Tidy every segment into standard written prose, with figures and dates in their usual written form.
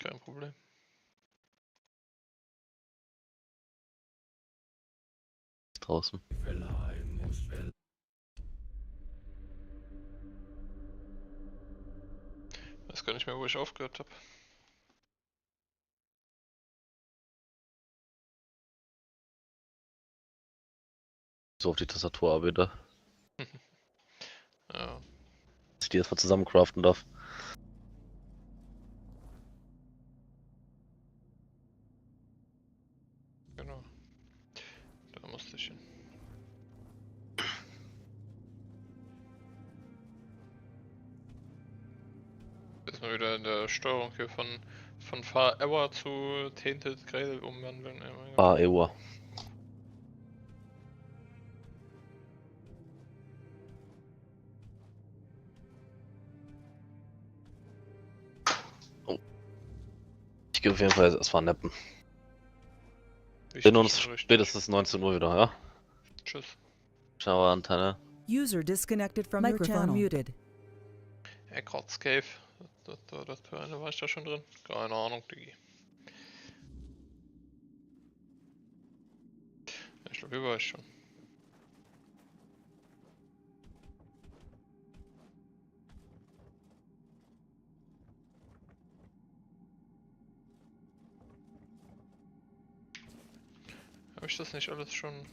Kein Problem. Draußen. Weiß gar nicht mehr, wo ich aufgehört habe. So auf die Tastatur arbeite. Ja. Dass ich die erstmal zusammen craften darf. Genau. Da musste ich hin. Jetzt mal wieder in der Steuerung hier von Far Ever zu Tainted Grail umwandeln. Oh mein Gott. Ewa. Oh. Ich gehe auf jeden Fall erstmal nappen. Sehen uns spätestens 19 Uhr wieder, ja? Tschüss. Ciao, Antenne. User disconnected from your channel. Muted. Eckhart's Cave. Das für eine war ich da schon drin? Keine Ahnung, Digi. Ich glaube, hier war ich schon. Habe ich das nicht alles schon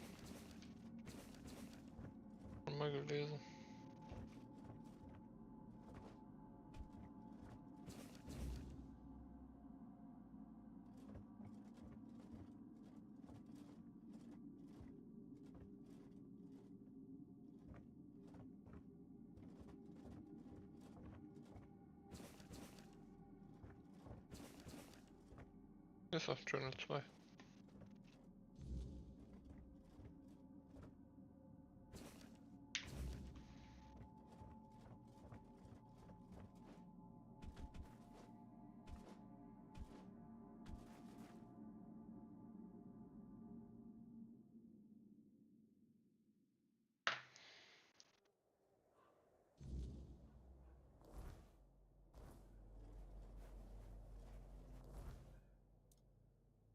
mal gelesen? Ist auf Journal 2.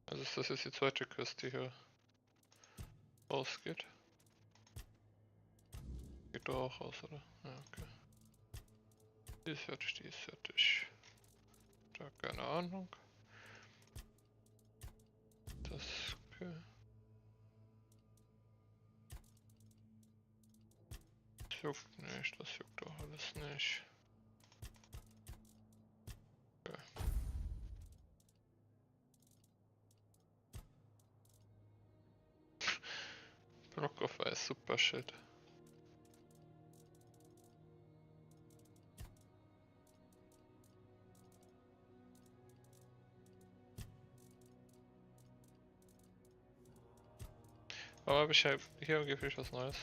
Also ist das jetzt die zweite Quest, die hier rausgeht? Geht doch auch raus, oder? Ja, okay. Die ist fertig, die ist fertig. Da, keine Ahnung. Das, okay. Das juckt nicht, das juckt doch alles nicht. Okay. Block of Ice, super shit. Aber habe ich ja hier angeblich was Neues.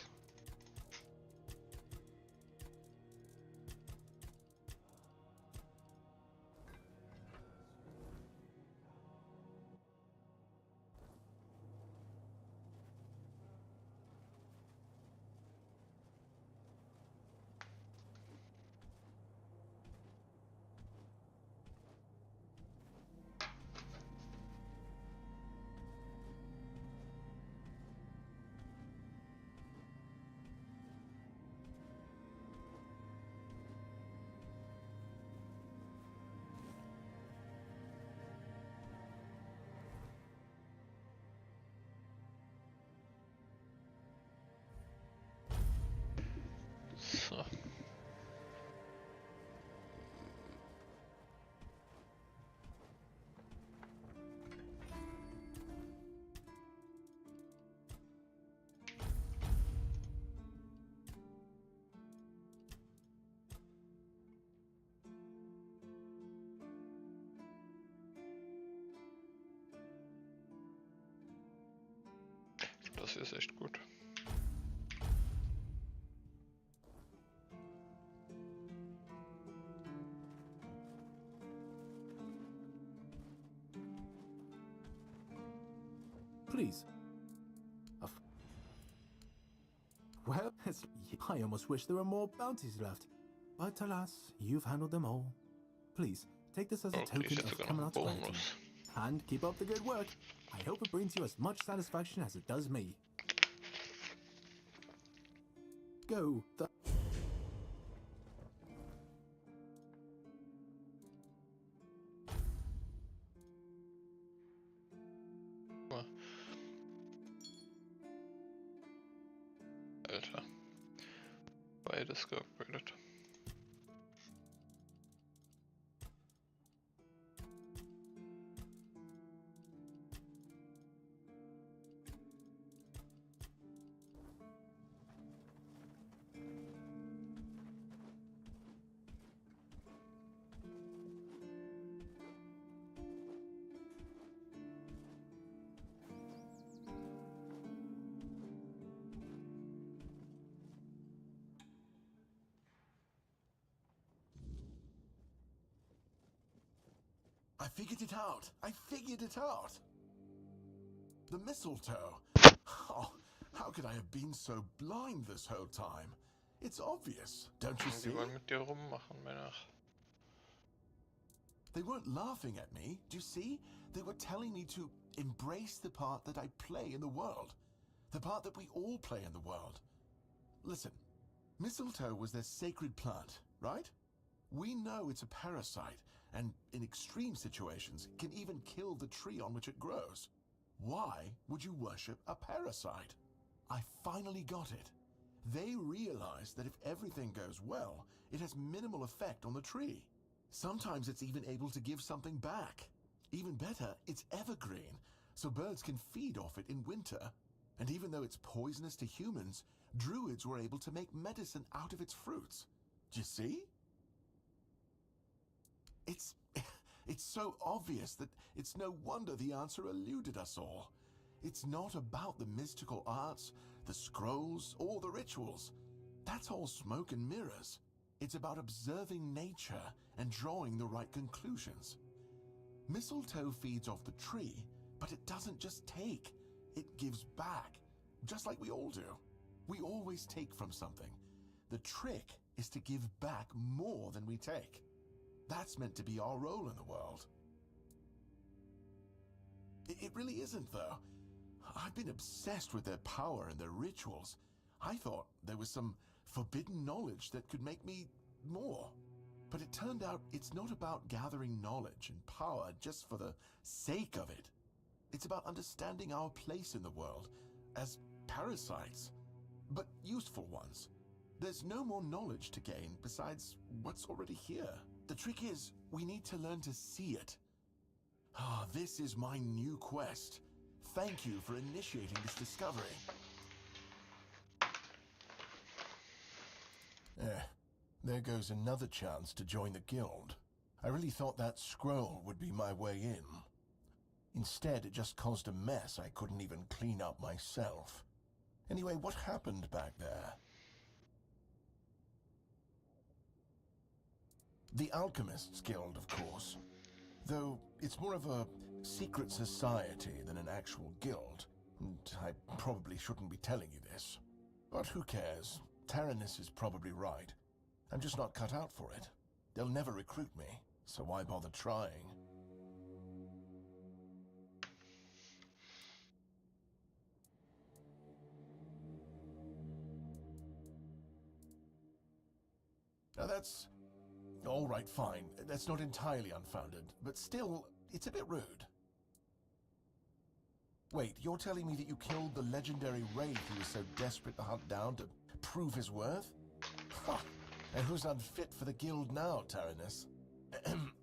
So. Das hier ist echt gut. Please. Well, I almost wish there were more bounties left. But alas, you've handled them all. Please, Take this as a Oh, krieg ich token jetzt of sogar noch einen Camelot's gratitude. Bonus. And keep up the good work. I hope it brings you as much satisfaction as it does me. Go. Alter. Beides geupgradet. I figured it out. I figured it out. The mistletoe. Oh, how could I have been so blind this whole time? It's obvious, don't you see? Die wollen mit dir rummachen, Männer. They weren't laughing at me, do you see? They were telling me to embrace the part that I play in the world. The part that we all play in the world. Listen, mistletoe was their sacred plant, right? We know it's a parasite, and in extreme situations, can even kill the tree on which it grows. Why would you worship a parasite? I finally got it. They realized that if everything goes well, it has minimal effect on the tree. Sometimes it's even able to give something back. Even better, it's evergreen, so birds can feed off it in winter. And even though it's poisonous to humans, druids were able to make medicine out of its fruits. Do you see? It's so obvious that it's no wonder the answer eluded us all. It's not about the mystical arts, the scrolls, or the rituals. That's all smoke and mirrors. It's about observing nature and drawing the right conclusions. Mistletoe feeds off the tree, but it doesn't just take. It gives back, just like we all do. We always take from something. The trick is to give back more than we take. That's meant to be our role in the world. It really isn't, though. I've been obsessed with their power and their rituals. I thought there was some forbidden knowledge that could make me more. But it turned out it's not about gathering knowledge and power just for the sake of it. It's about understanding our place in the world as parasites, but useful ones. There's no more knowledge to gain besides what's already here. The trick is, we need to learn to see it. Ah, this is my new quest. Thank you for initiating this discovery. There goes another chance to join the guild. I really thought that scroll would be my way in. Instead, it just caused a mess I couldn't even clean up myself. Anyway, what happened back there? The Alchemists Guild, of course. Though it's more of a secret society than an actual guild. And I probably shouldn't be telling you this. But who cares? Taranis is probably right. I'm just not cut out for it. They'll never recruit me, so why bother trying? Now that's... all right, fine. That's not entirely unfounded, but still, it's a bit rude. Wait, you're telling me that you killed the legendary wraith who was so desperate to hunt down to prove his worth? Ha! And who's unfit for the guild now, Taranis?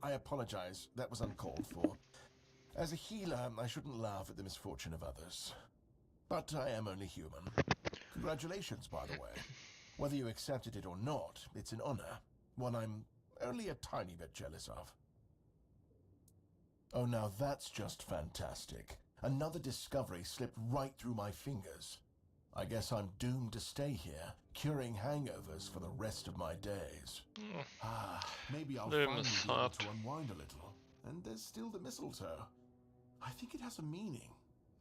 I apologize, that was uncalled for. As a healer, I shouldn't laugh at the misfortune of others. But I am only human. Congratulations, by the way. Whether you accepted it or not, it's an honor. One I'm only a tiny bit jealous of. Oh, now that's just fantastic. Another discovery slipped right through my fingers. I guess I'm doomed to stay here, curing hangovers for the rest of my days. Maybe I'll finally be able to unwind a little. And there's still the mistletoe. I think it has a meaning,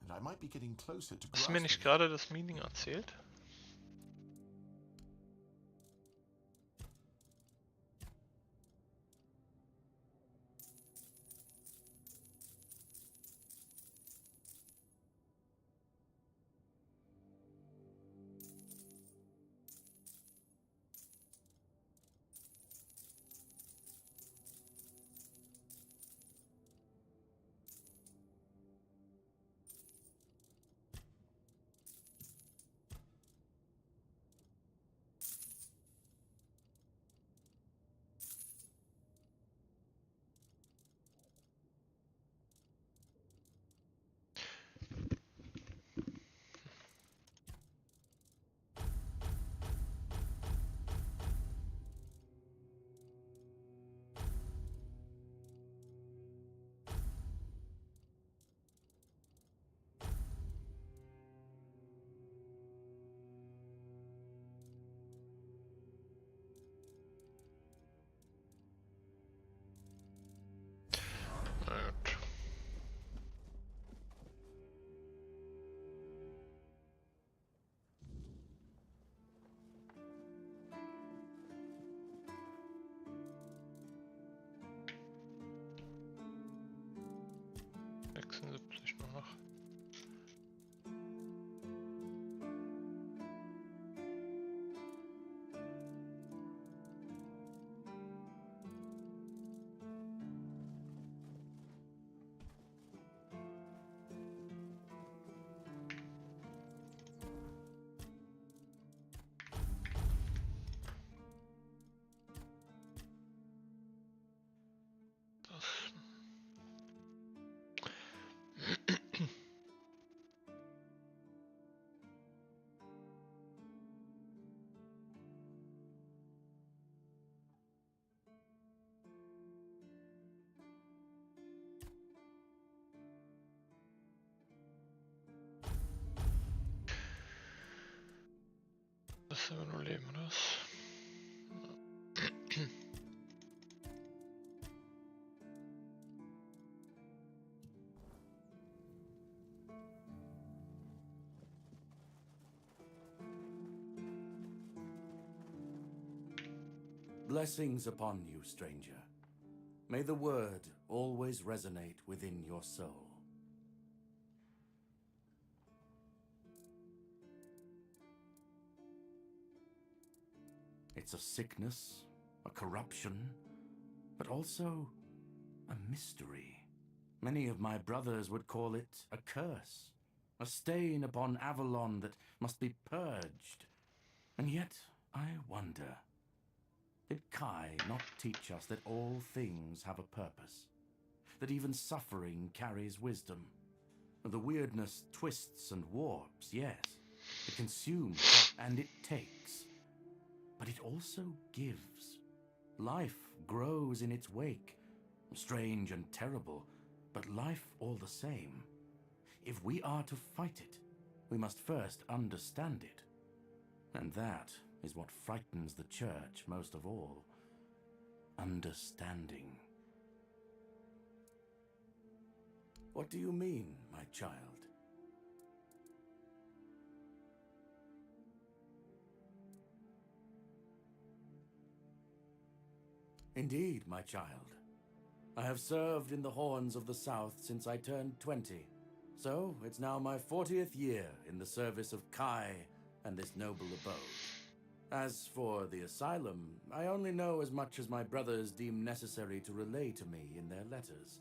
and I might be getting closer to Hast du mir nicht gerade das Meaning erzählt? Sollen wir nur leben, oder was? Blessings upon you, stranger. May the word always resonate within your soul. It's a sickness, a corruption, but also a mystery. Many of my brothers would call it a curse, a stain upon Avalon that must be purged. And yet, I wonder, did Kai not teach us that all things have a purpose? That even suffering carries wisdom? The weirdness twists and warps, yes. It consumes and it takes. But it also gives. Life grows in its wake. Strange and terrible, but life all the same. If we are to fight it, we must first understand it. And that is what frightens the Church most of all. Understanding. What do you mean, my child? Indeed, my child. I have served in the Horns of the South since I turned 20. So, it's now my 40th year in the service of Kai and this noble abode. As for the asylum, I only know as much as my brothers deem necessary to relay to me in their letters.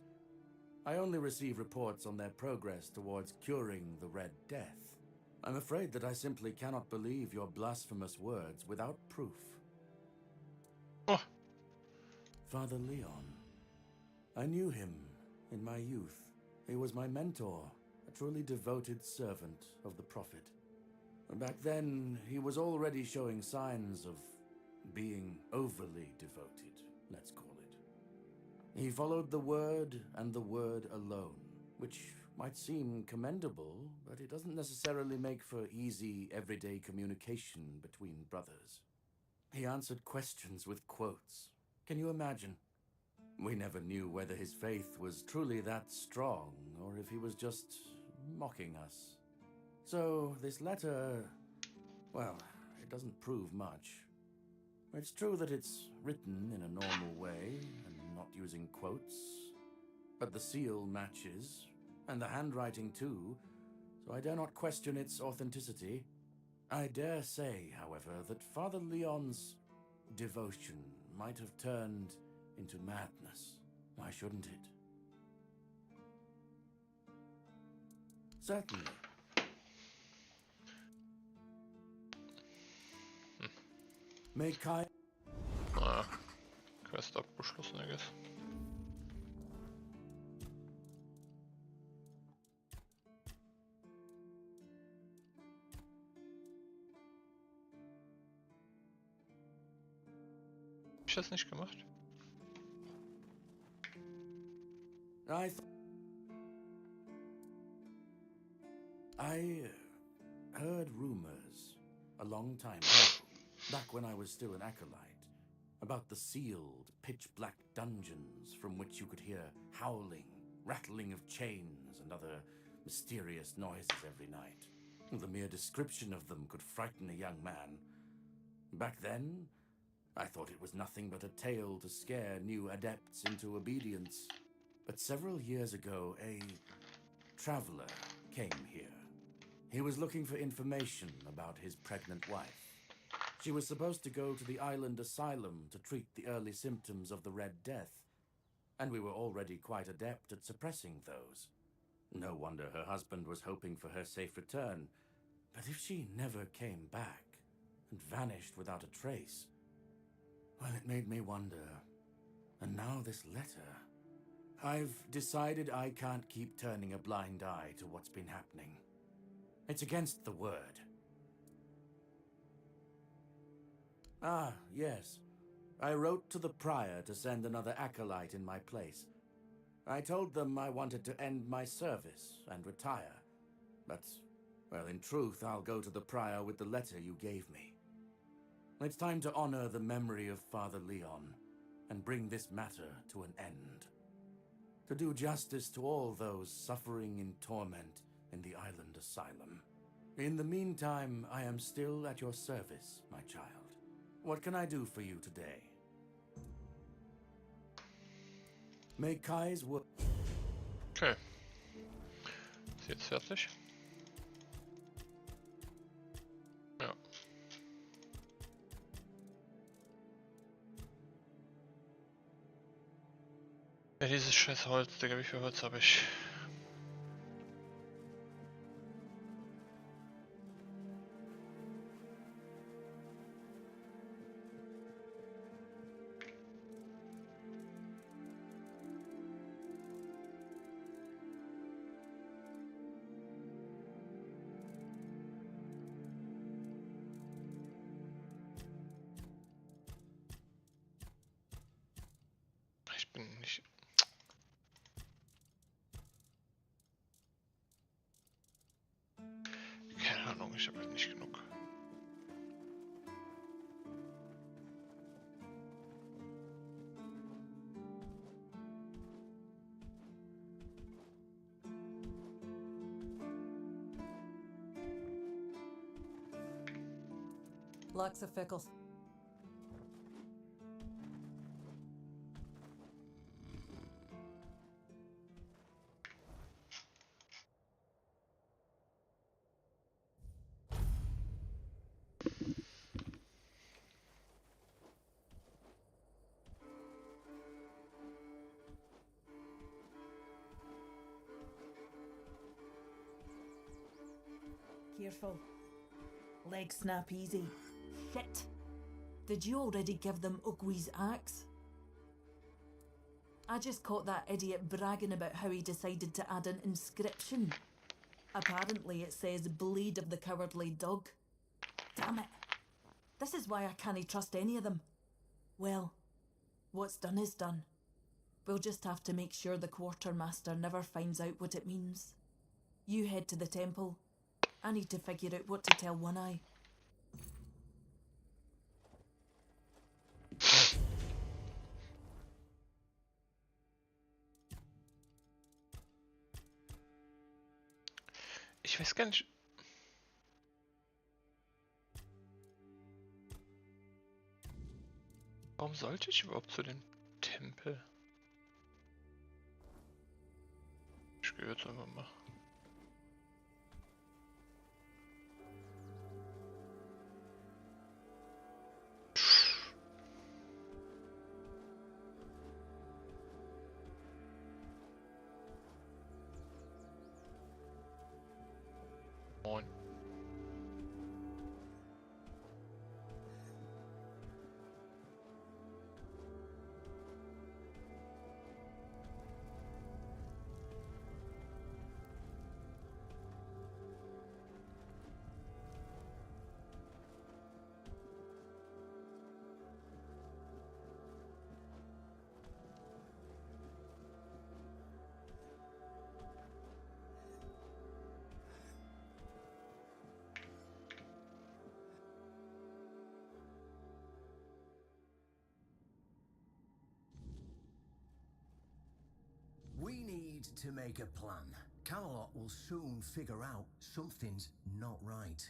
I only receive reports on their progress towards curing the Red Death. I'm afraid that I simply cannot believe your blasphemous words without proof. Oh. Father Leon. I knew him in my youth. He was my mentor, a truly devoted servant of the Prophet. Back then, he was already showing signs of being overly devoted, let's call it. He followed the word and the word alone, which might seem commendable, but it doesn't necessarily make for easy, everyday communication between brothers. He answered questions with quotes. Can you imagine? We never knew whether his faith was truly that strong, or if he was just mocking us. So, this letter, well, it doesn't prove much. It's true that it's written in a normal way, and not using quotes, but the seal matches, and the handwriting too, so I dare not question its authenticity. I dare say, however, that Father Leon's devotion might have turned into madness. Why shouldn't it? Certainly. May Kai... Naja, Quest abgeschlossen, I guess. Hab ich das nicht gemacht? I heard rumors a long time ago, back when I was still an acolyte, about the sealed, pitch-black dungeons from which you could hear howling, rattling of chains, and other mysterious noises every night. The mere description of them could frighten a young man. Back then, I thought it was nothing but a tale to scare new adepts into obedience. But several years ago, a traveler came here. He was looking for information about his pregnant wife. She was supposed to go to the island asylum to treat the early symptoms of the Red Death, and we were already quite adept at suppressing those. No wonder her husband was hoping for her safe return. But if she never came back and vanished without a trace, well, it made me wonder. And now this letter. I've decided I can't keep turning a blind eye to what's been happening. It's against the word. Ah, yes. I wrote to the prior to send another acolyte in my place. I told them I wanted to end my service and retire. But, well, in truth, I'll go to the prior with the letter you gave me. It's time to honor the memory of Father Leon and bring this matter to an end. To do justice to all those suffering in torment in the island asylum. In the meantime, I am still at your service, my child. What can I do for you today? May Kai's work. Okay. Ist jetzt fertig? Ja. Ja, dieses scheiß Holz, Digga, wie viel Holz habe ich? Ich bin nicht... Keine Ahnung, ich habe halt nicht genug. Lots of Fickles. Careful. Legs snap easy. Shit. Did you already give them Ugwi's axe? I just caught that idiot bragging about how he decided to add an inscription. Apparently it says Blade of the Cowardly Dog. Damn it. This is why I can't trust any of them. Well, what's done is done. We'll just have to make sure the quartermaster never finds out what it means. You head to the temple. I need to figure out what to tell One Eye. Ich weiß gar nicht... Warum sollte ich überhaupt zu dem Tempel? Ich gehe jetzt einfach mal. Moin. We need to make a plan. Camelot will soon figure out something's not right.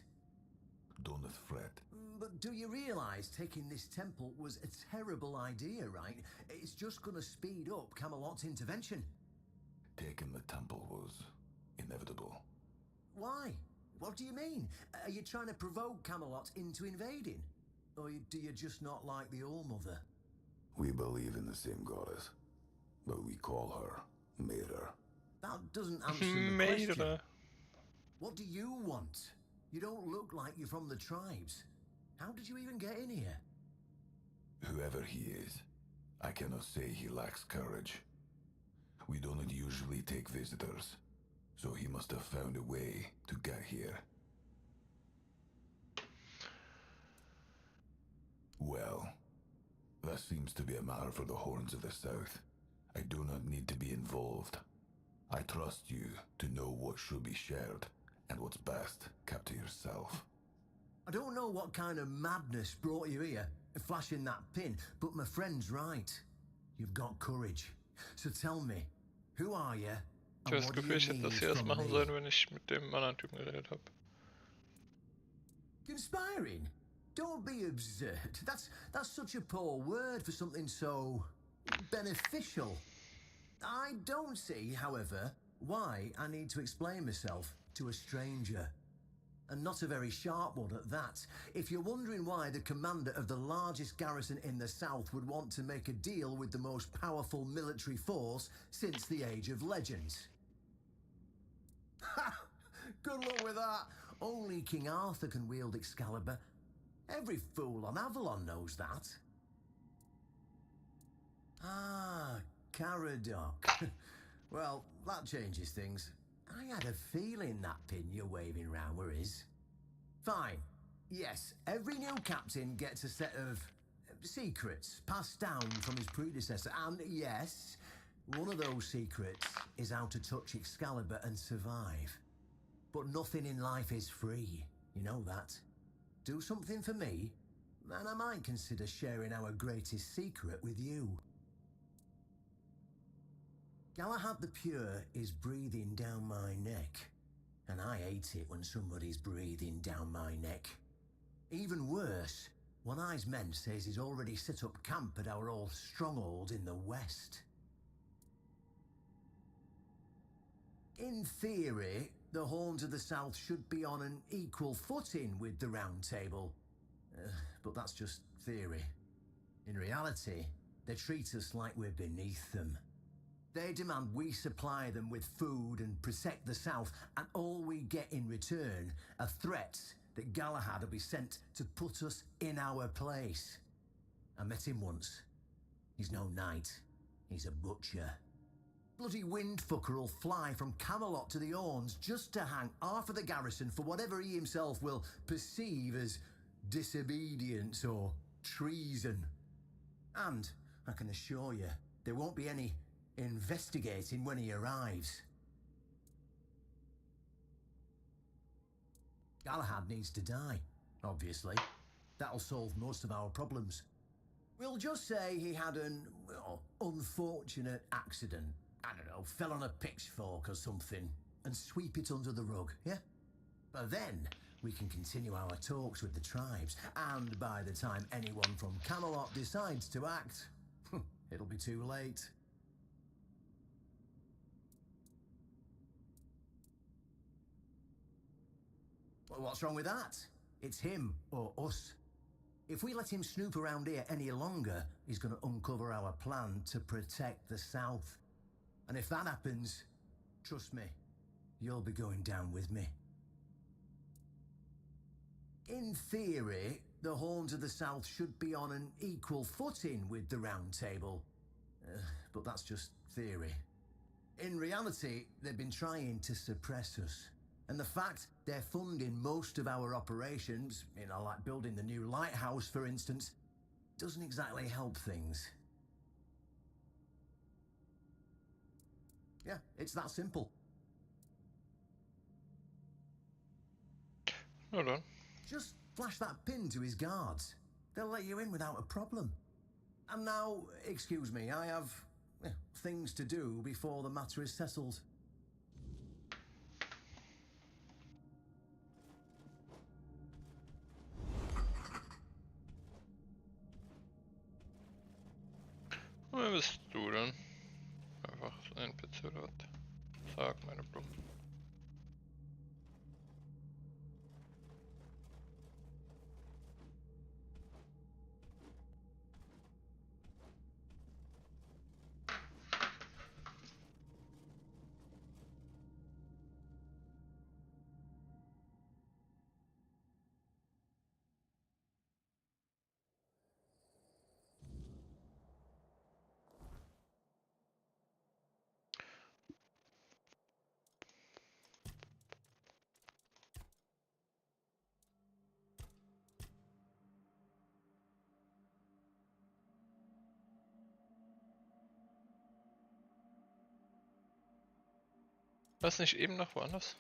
Don't fret. But do you realize taking this temple was a terrible idea, right? It's just gonna speed up Camelot's intervention. Taking the temple was inevitable. Why? What do you mean? Are you trying to provoke Camelot into invading? Or do you just not like the All-Mother? We believe in the same goddess, but we call her Mater. That doesn't answer the question. Mater. What do you want? You don't look like you're from the tribes. How did you even get in here? Whoever he is, I cannot say he lacks courage. We don't usually take visitors, so he must have found a way to get here. Well, that seems to be a matter for the Horns of the South. I do not need to be involved. I trust you to know what should be shared and what's best kept to yourself. I don't know what kind of madness brought you here, flashing that pin, but my friend's right. You've got courage. So tell me, who are you? Ich habe das Gefühl, ich hätte das erst machen sollen, wenn ich mit dem anderen Typen geredet habe. Conspiring? Don't be absurd. That's such a poor word for something so beneficial. I don't see, however, why I need to explain myself to a stranger. And not a very sharp one at that. If you're wondering why the commander of the largest garrison in the south would want to make a deal with the most powerful military force since the Age of Legends. Ha! Good luck with that. Only King Arthur can wield Excalibur. Every fool on Avalon knows that. Ah, Caradoc. Well, that changes things. I had a feeling that pin you're waving round were his. Fine. Yes, every new captain gets a set of secrets passed down from his predecessor. And yes, one of those secrets is how to touch Excalibur and survive. But nothing in life is free. You know that. Do something for me, and I might consider sharing our greatest secret with you. Galahad the Pure is breathing down my neck, and I hate it when somebody's breathing down my neck. Even worse, One Eye's men says he's already set up camp at our old stronghold in the west. In theory, the Horns of the South should be on an equal footing with the Round Table, but that's just theory. In reality, they treat us like we're beneath them. They demand we supply them with food and protect the South, and all we get in return are threats that Galahad will be sent to put us in our place. I met him once. He's no knight, he's a butcher. Bloody windfucker will fly from Camelot to the Orns just to hang half of the garrison for whatever he himself will perceive as disobedience or treason. And I can assure you, there won't be any investigating when he arrives. Galahad needs to die, obviously. That'll solve most of our problems. We'll just say he had an unfortunate accident. I don't know, fell on a pitchfork or something, and sweep it under the rug, yeah? But then, we can continue our talks with the tribes, and by the time anyone from Camelot decides to act, it'll be too late. Well, what's wrong with that? It's him or us. If we let him snoop around here any longer, he's going to uncover our plan to protect the South. And if that happens, trust me, you'll be going down with me. In theory, the Horns of the South should be on an equal footing with the Round Table. But that's just theory. In reality, they've been trying to suppress us. And the fact they're funding most of our operations, like building the new lighthouse, for instance, doesn't exactly help things. Yeah, it's that simple. Hold on. Just flash that pin to his guards. They'll let you in without a problem. And now, excuse me, I have things to do before the matter is settled. Vem bist du denn? Einfach so ein NPC oder was? Sag meine Blumen. War's nicht eben noch woanders?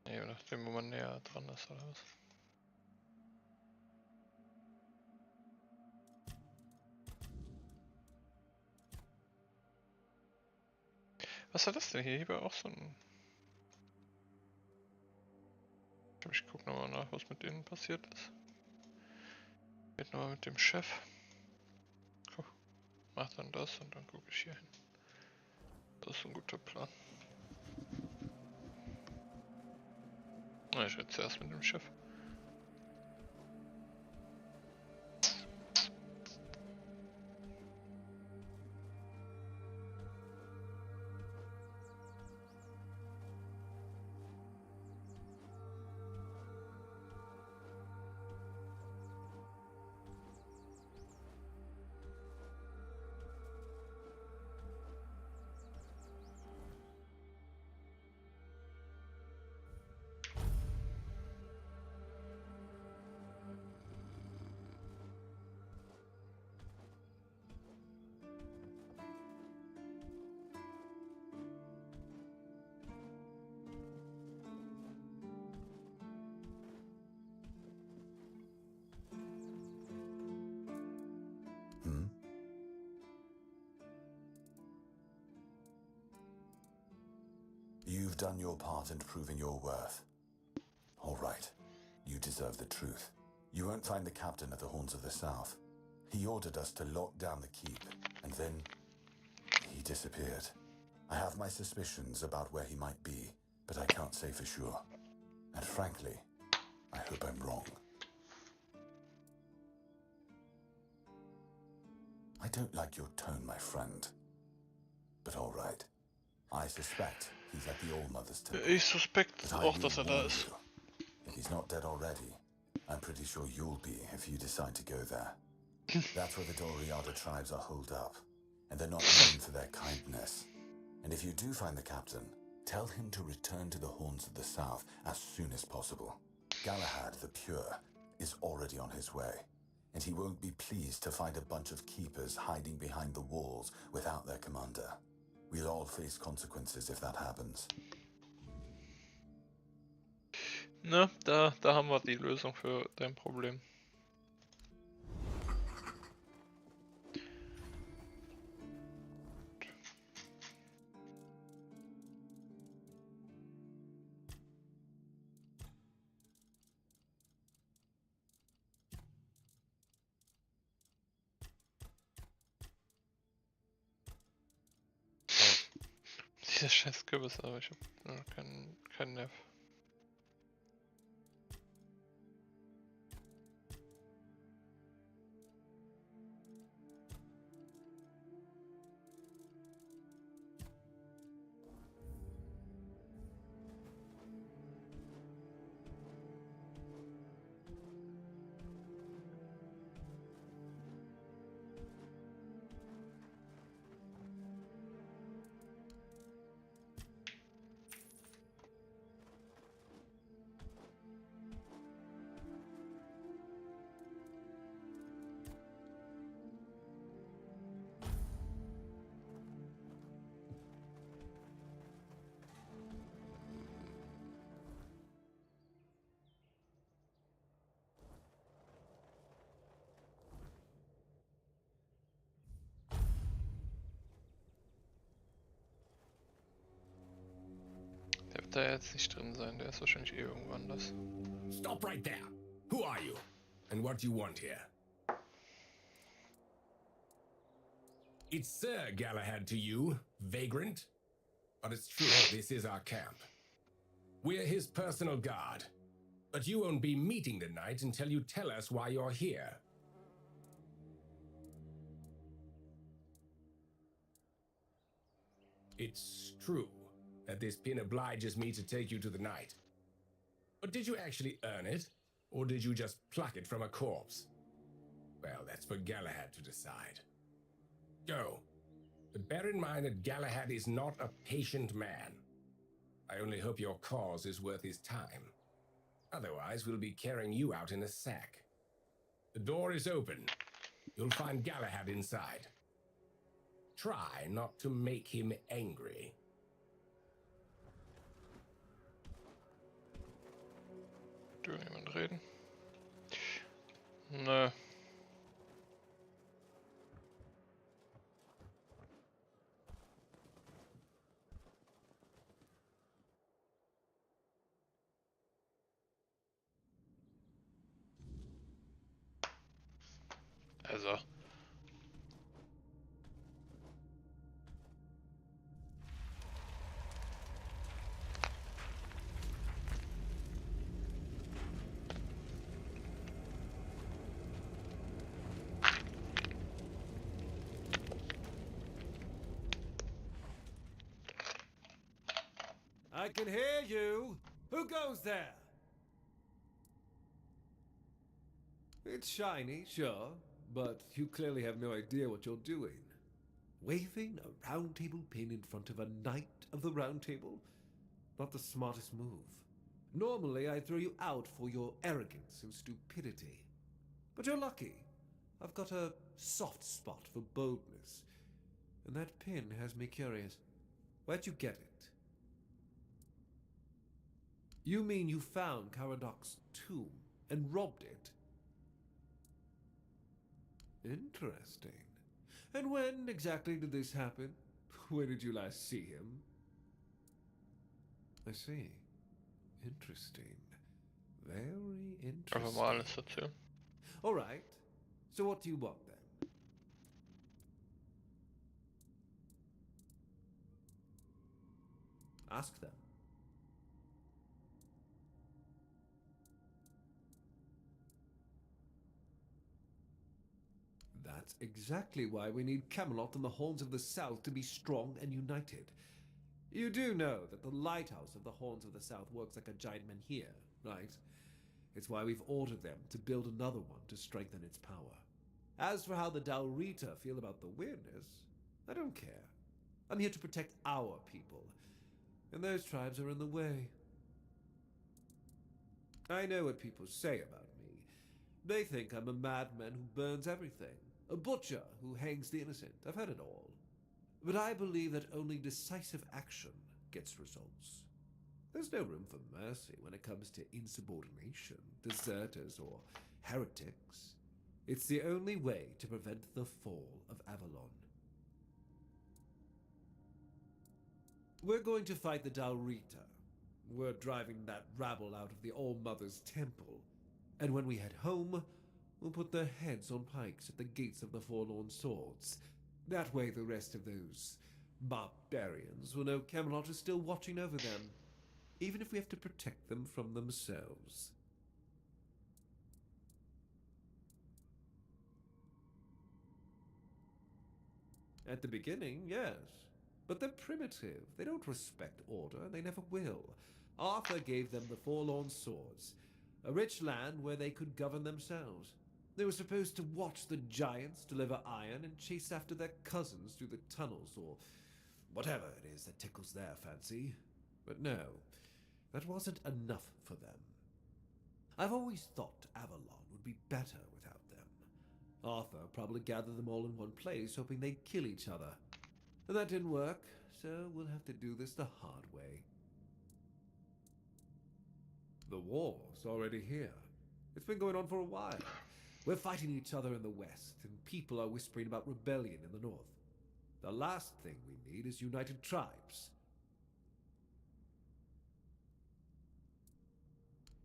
Nee. Je nachdem, wo man näher dran ist oder was. Was war das denn hier? Hier war auch so ein... Ich guck nochmal nach, was mit denen passiert ist. Geht nochmal mit dem Chef. Guck, mach dann das und dann gucke ich hier hin. Das ist ein guter Plan. Na, ich rede zuerst mit dem Chef. Hmm? You've done your part in proving your worth. All right. You deserve the truth. You won't find the captain at the Horns of the South. He ordered us to lock down the keep, and then he disappeared. I have my suspicions about where he might be, but I can't say for sure. And frankly, I hope I'm wrong. I don't like your tone, my friend. But all right. I suspect he's at the Old Mother's Temple. Ich suspekt But I auch, dass will da warn ist. you, if he's not dead already, I'm pretty sure you'll be if you decide to go there. That's where the Doriada tribes are holed up, and they're not known for their kindness. And if you do find the captain, tell him to return to the Horns of the South as soon as possible. Galahad the Pure is already on his way, and he won't be pleased to find a bunch of keepers hiding behind the walls without their commander. We'll all face consequences if that happens. Ne, da haben wir die Lösung für dein Problem. Dieser scheiß Kürbis, aber ich hab keinen Nerv. Der wird da jetzt nicht drin sein, der ist wahrscheinlich eh irgendwo anders. Stop right there. Who are you? And what do you want here? It's Sir Galahad to you, vagrant. But it's true, this is our camp. We're his personal guard. But you won't be meeting tonight until you tell us why you're here. It's true that this pin obliges me to take you to the night. But did you actually earn it? Or did you just pluck it from a corpse? Well, that's for Galahad to decide. Go. But bear in mind that Galahad is not a patient man. I only hope your cause is worth his time. Otherwise, we'll be carrying you out in a sack. The door is open. You'll find Galahad inside. Try not to make him angry. Mit irgendjemand reden? Nö. Also. I can hear you! Who goes there? It's shiny, sure, but you clearly have no idea what you're doing. Waving a round table pin in front of a knight of the round table? Not the smartest move. Normally, I'd throw you out for your arrogance and stupidity. But you're lucky. I've got a soft spot for boldness. And that pin has me curious. Where'd you get it? You mean you found Caradoc's tomb and robbed it? Interesting. And when exactly did this happen? Where did you last see him? I see. Interesting. Very Einfach mal alles interesting. erzählen. All right. So what do you want then? Ask them. That's exactly why we need Camelot and the Horns of the South to be strong and united. You do know that the lighthouse of the Horns of the South works like a giant menhir, right? It's why we've ordered them to build another one to strengthen its power. As for how the Dalrita feel about the weirdness, I don't care. I'm here to protect our people, and those tribes are in the way. I know what people say about me. They think I'm a madman who burns everything, a butcher who hangs the innocent. I've heard it all. But I believe that only decisive action gets results. There's no room for mercy when it comes to insubordination, deserters, or heretics. It's the only way to prevent the fall of Avalon. We're going to fight the Dalrita. We're driving that rabble out of the All-Mother's temple. And when we head home, we'll put their heads on pikes at the gates of the Forlorn Swords. That way the rest of those barbarians will know Camelot is still watching over them, even if we have to protect them from themselves. At the beginning, yes. But they're primitive. They don't respect order, and they never will. Arthur gave them the Forlorn Swords, a rich land where they could govern themselves. They were supposed to watch the giants deliver iron and chase after their cousins through the tunnels, or whatever it is that tickles their fancy. But no, that wasn't enough for them. I've always thought Avalon would be better without them. Arthur probably gathered them all in one place, hoping they'd kill each other. But that didn't work, so we'll have to do this the hard way. The war's already here. It's been going on for a while. We're fighting each other in the west, and people are whispering about rebellion in the north. The last thing we need is united tribes.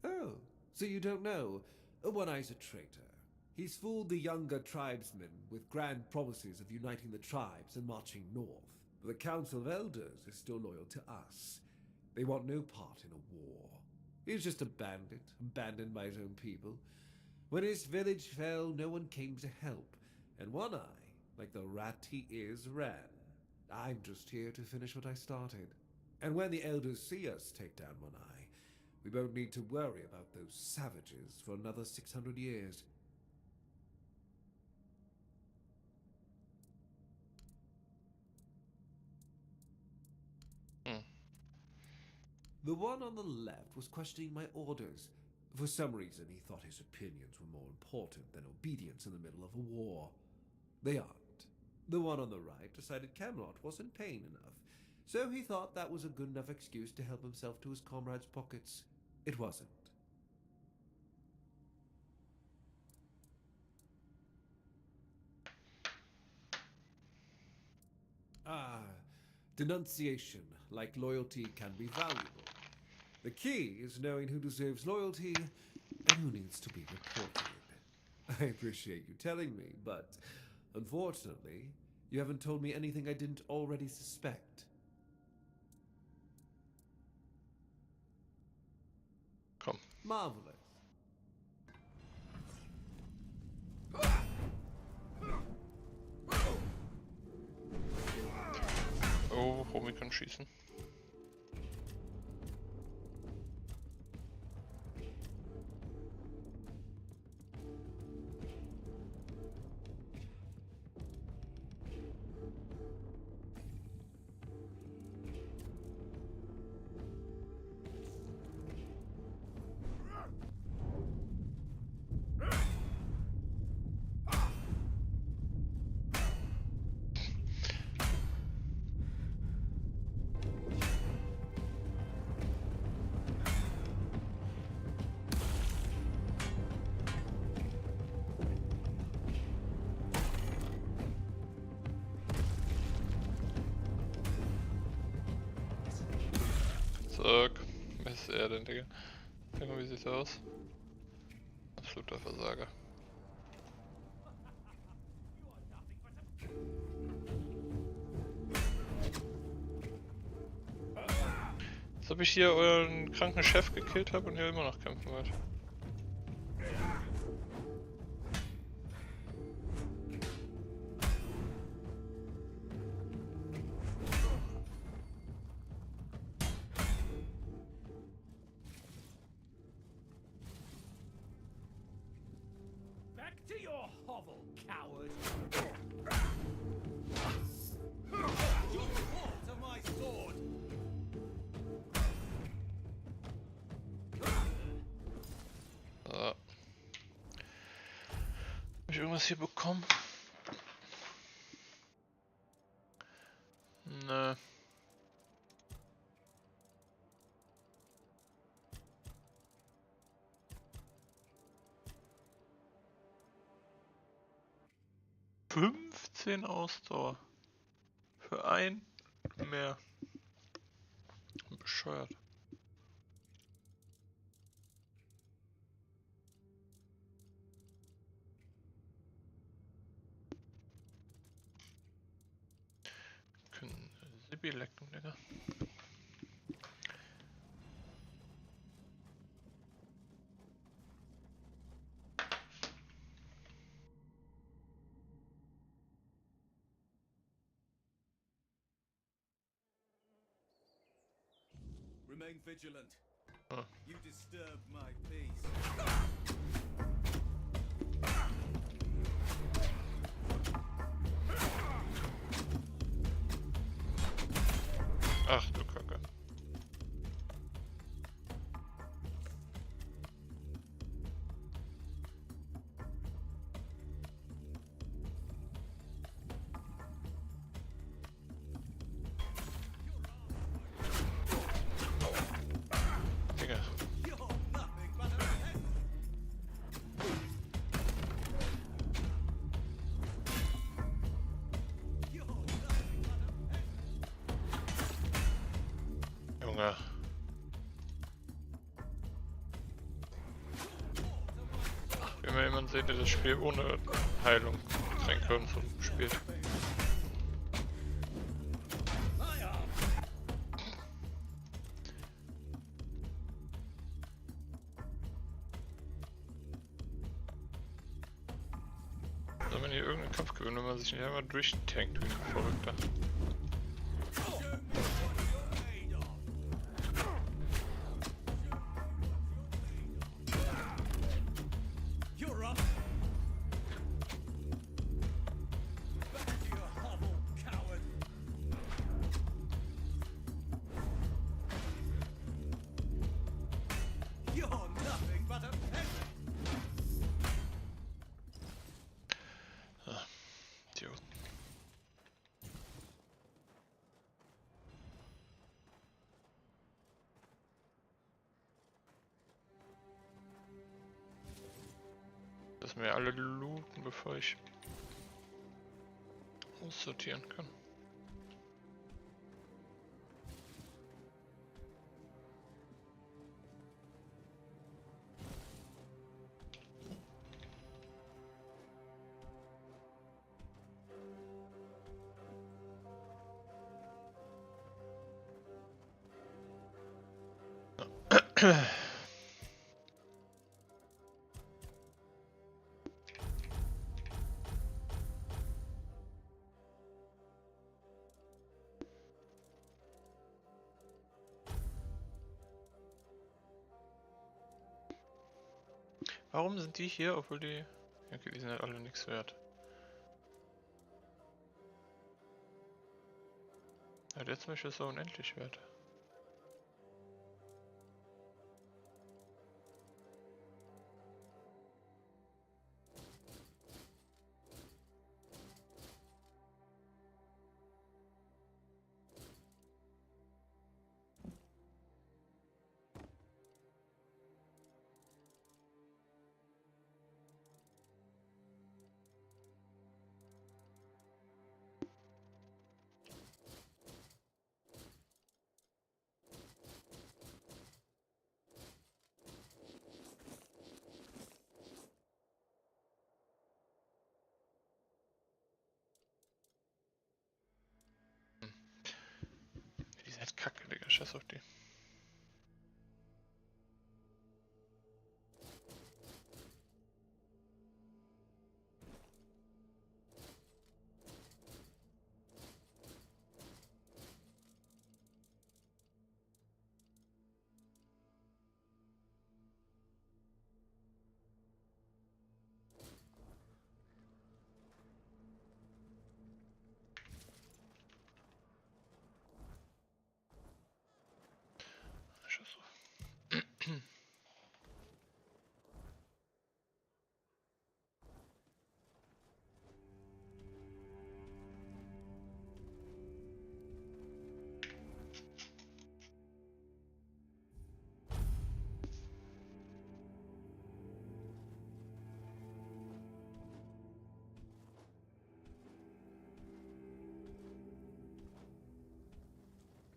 Oh, so you don't know? One Eye's a traitor. He's fooled the younger tribesmen with grand promises of uniting the tribes and marching north. But the Council of Elders is still loyal to us. They want no part in a war. He's just a bandit, abandoned by his own people. When his village fell, no one came to help, and One Eye, like the rat he is, ran. I'm just here to finish what I started. And when the Elders see us take down One Eye, we won't need to worry about those savages for another 600 years. The one on the left was questioning my orders. For some reason, he thought his opinions were more important than obedience in the middle of a war. They aren't. The one on the right decided Camelot wasn't paying enough, so he thought that was a good enough excuse to help himself to his comrades' pockets. It wasn't. Denunciation, like loyalty, can be valuable. The key is knowing who deserves loyalty and who needs to be reported. I appreciate you telling me, but unfortunately, you haven't told me anything I didn't already suspect. Komm. Marvelous. Oh, Romy kann schießen. Zack. Was ist er denn, Digga? Sag mal, wie sieht's aus? Absoluter Versager. Als ob ich hier euren kranken Chef gekillt habe und ihr immer noch kämpfen wollt. Back to your hovel, coward! You fall to my sword! So. Hab ich irgendwas hier bekommen? Nö. ...15 Ausdauer. Für ein mehr. Bescheuert. Können Sibi lecken, Digga. Remain vigilant. Oh. You disturbed my peace. Ach du Kacke. Digga. You're nothing but a peasant. You're nothing but a peasant. Junge. Wie man jemand seht, der das Spiel ohne Heilung, Tränke und so spielt. Soll man hier irgendeinen Kampf gewinnen, wenn man sich nicht einmal durchtankt wie ein Verrückter. You're up. Back to your hovel, coward. You're nothing but a peasant. Idiot. Dass wir alle looten, bevor ich aussortieren kann. Warum sind die hier, obwohl die... Okay, die sind halt alle nichts wert. Ja, der zum Beispiel ist so unendlich wert. Die sind halt kacke, Digga. Scheiß auf die. Scheiß auf.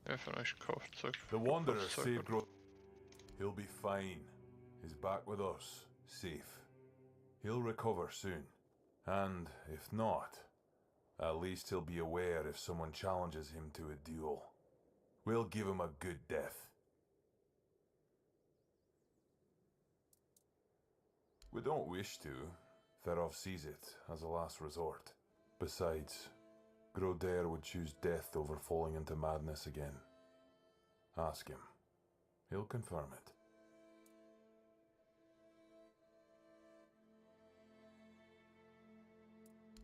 Wer von euch kauft Zeug? The Wanderer Zeug saved Gro. He'll be fine. He's back with us, safe. He'll recover soon. And if not, at least he'll be aware if someone challenges him to a duel. We'll give him a good death. We don't wish to. Ferov sees it as a last resort. Besides, Groder would choose death over falling into madness again. Ask him. He'll confirm it.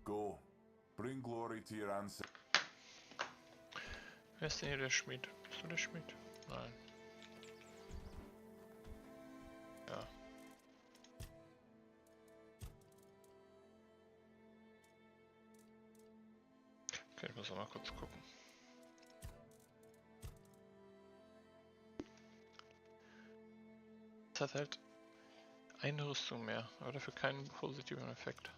Go. Bring glory to your ancestors. Wer ist denn hier der Schmied? Bist du der Schmied? Nein. Ja. Okay, ich muss noch mal kurz gucken. Es hat halt eine Rüstung mehr, aber dafür keinen positiven Effekt.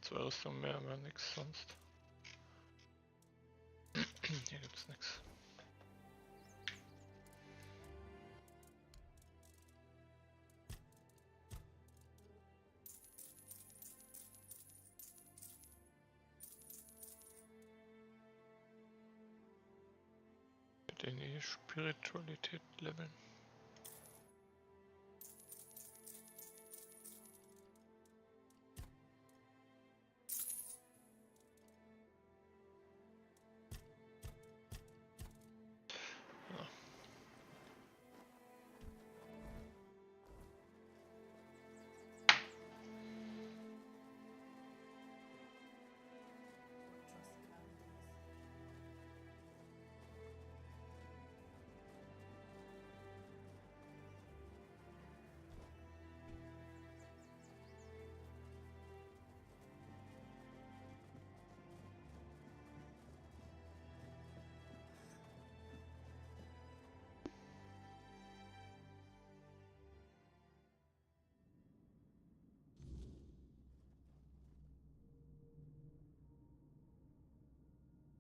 Zwei Rüstungen mehr, aber nichts sonst. Hier gibt's nichts. Bitte in die Spiritualität leveln.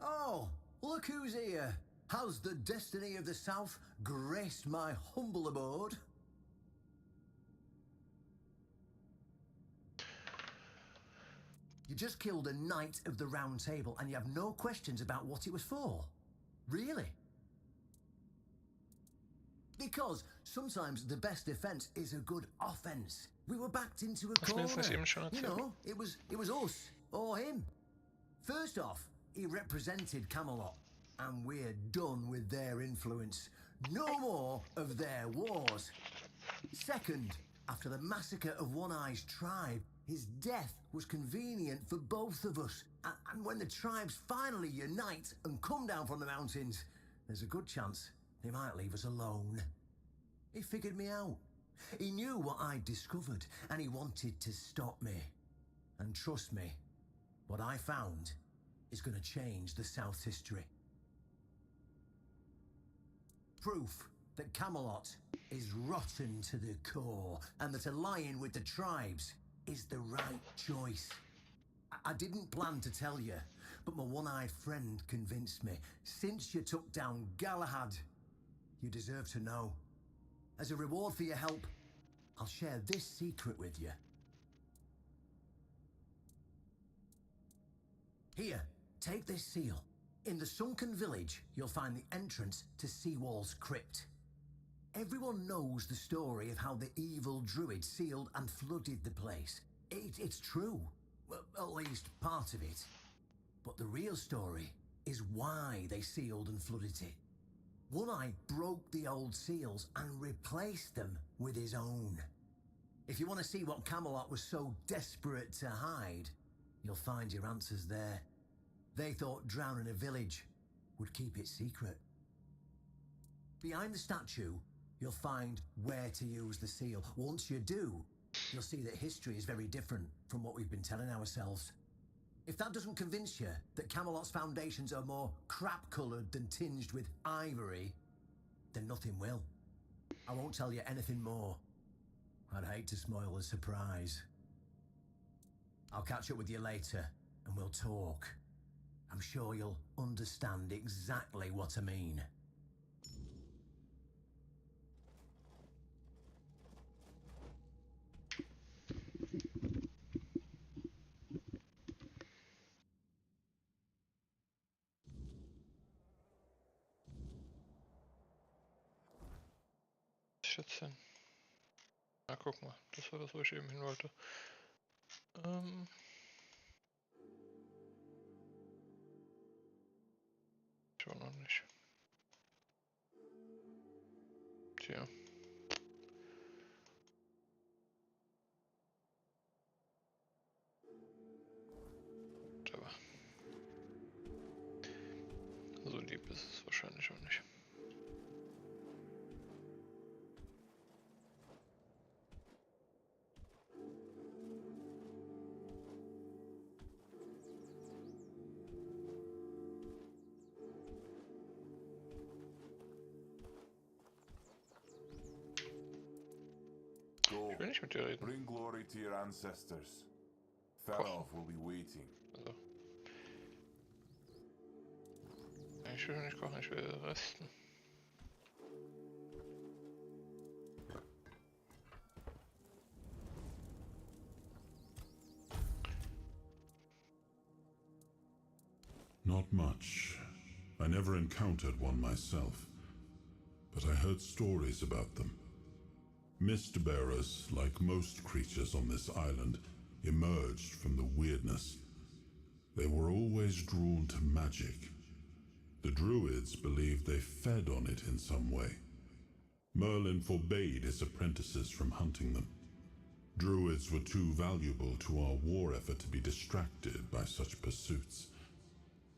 Oh, look who's here. How's the destiny of the South graced my humble abode? You just killed a knight of the Round Table and you have no questions about what it was for. Really? Because sometimes the best defense is a good offense. We were backed into a corner. You know, it was us or him. First off, he represented Camelot, and we're done with their influence. No more of their wars. Second, after the massacre of One Eye's tribe, his death was convenient for both of us. And when the tribes finally unite and come down from the mountains, there's a good chance they might leave us alone. He figured me out. He knew what I'd discovered, and he wanted to stop me. And trust me, what I found is going to change the South's history. Proof that Camelot is rotten to the core, and that allying with the tribes is the right choice. I didn't plan to tell you, but my one-eyed friend convinced me. Since you took down Galahad, you deserve to know. As a reward for your help, I'll share this secret with you. Here, take this seal. In the sunken village, you'll find the entrance to Seawall's crypt. Everyone knows the story of how the evil druid sealed and flooded the place. It's true. Well, at least part of it. But the real story is why they sealed and flooded it. One Eye broke the old seals and replaced them with his own. If you want to see what Camelot was so desperate to hide, you'll find your answers there. They thought drowning a village would keep it secret. Behind the statue, you'll find where to use the seal. Once you do, you'll see that history is very different from what we've been telling ourselves. If that doesn't convince you that Camelot's foundations are more crap-coloured than tinged with ivory, then nothing will. I won't tell you anything more. I'd hate to spoil the surprise. I'll catch up with you later, and we'll talk. I'm sure you'll understand exactly what I mean. Schätzchen. Na, guck mal. Das war das, wo ich eben hin wollte. Ich war noch nicht. Tja. Aber so lieb ist es wahrscheinlich auch nicht. Ich will nicht mit dir reden. Bring glory to your ancestors. Farolf will be waiting. Also. Ich will nicht kochen, ich will resten. Not much. I never encountered one myself, but I heard stories about them. Mist bearers, like most creatures on this island, emerged from the weirdness. They were always drawn to magic. The druids believed they fed on it in some way. Merlin forbade his apprentices from hunting them. Druids were too valuable to our war effort to be distracted by such pursuits,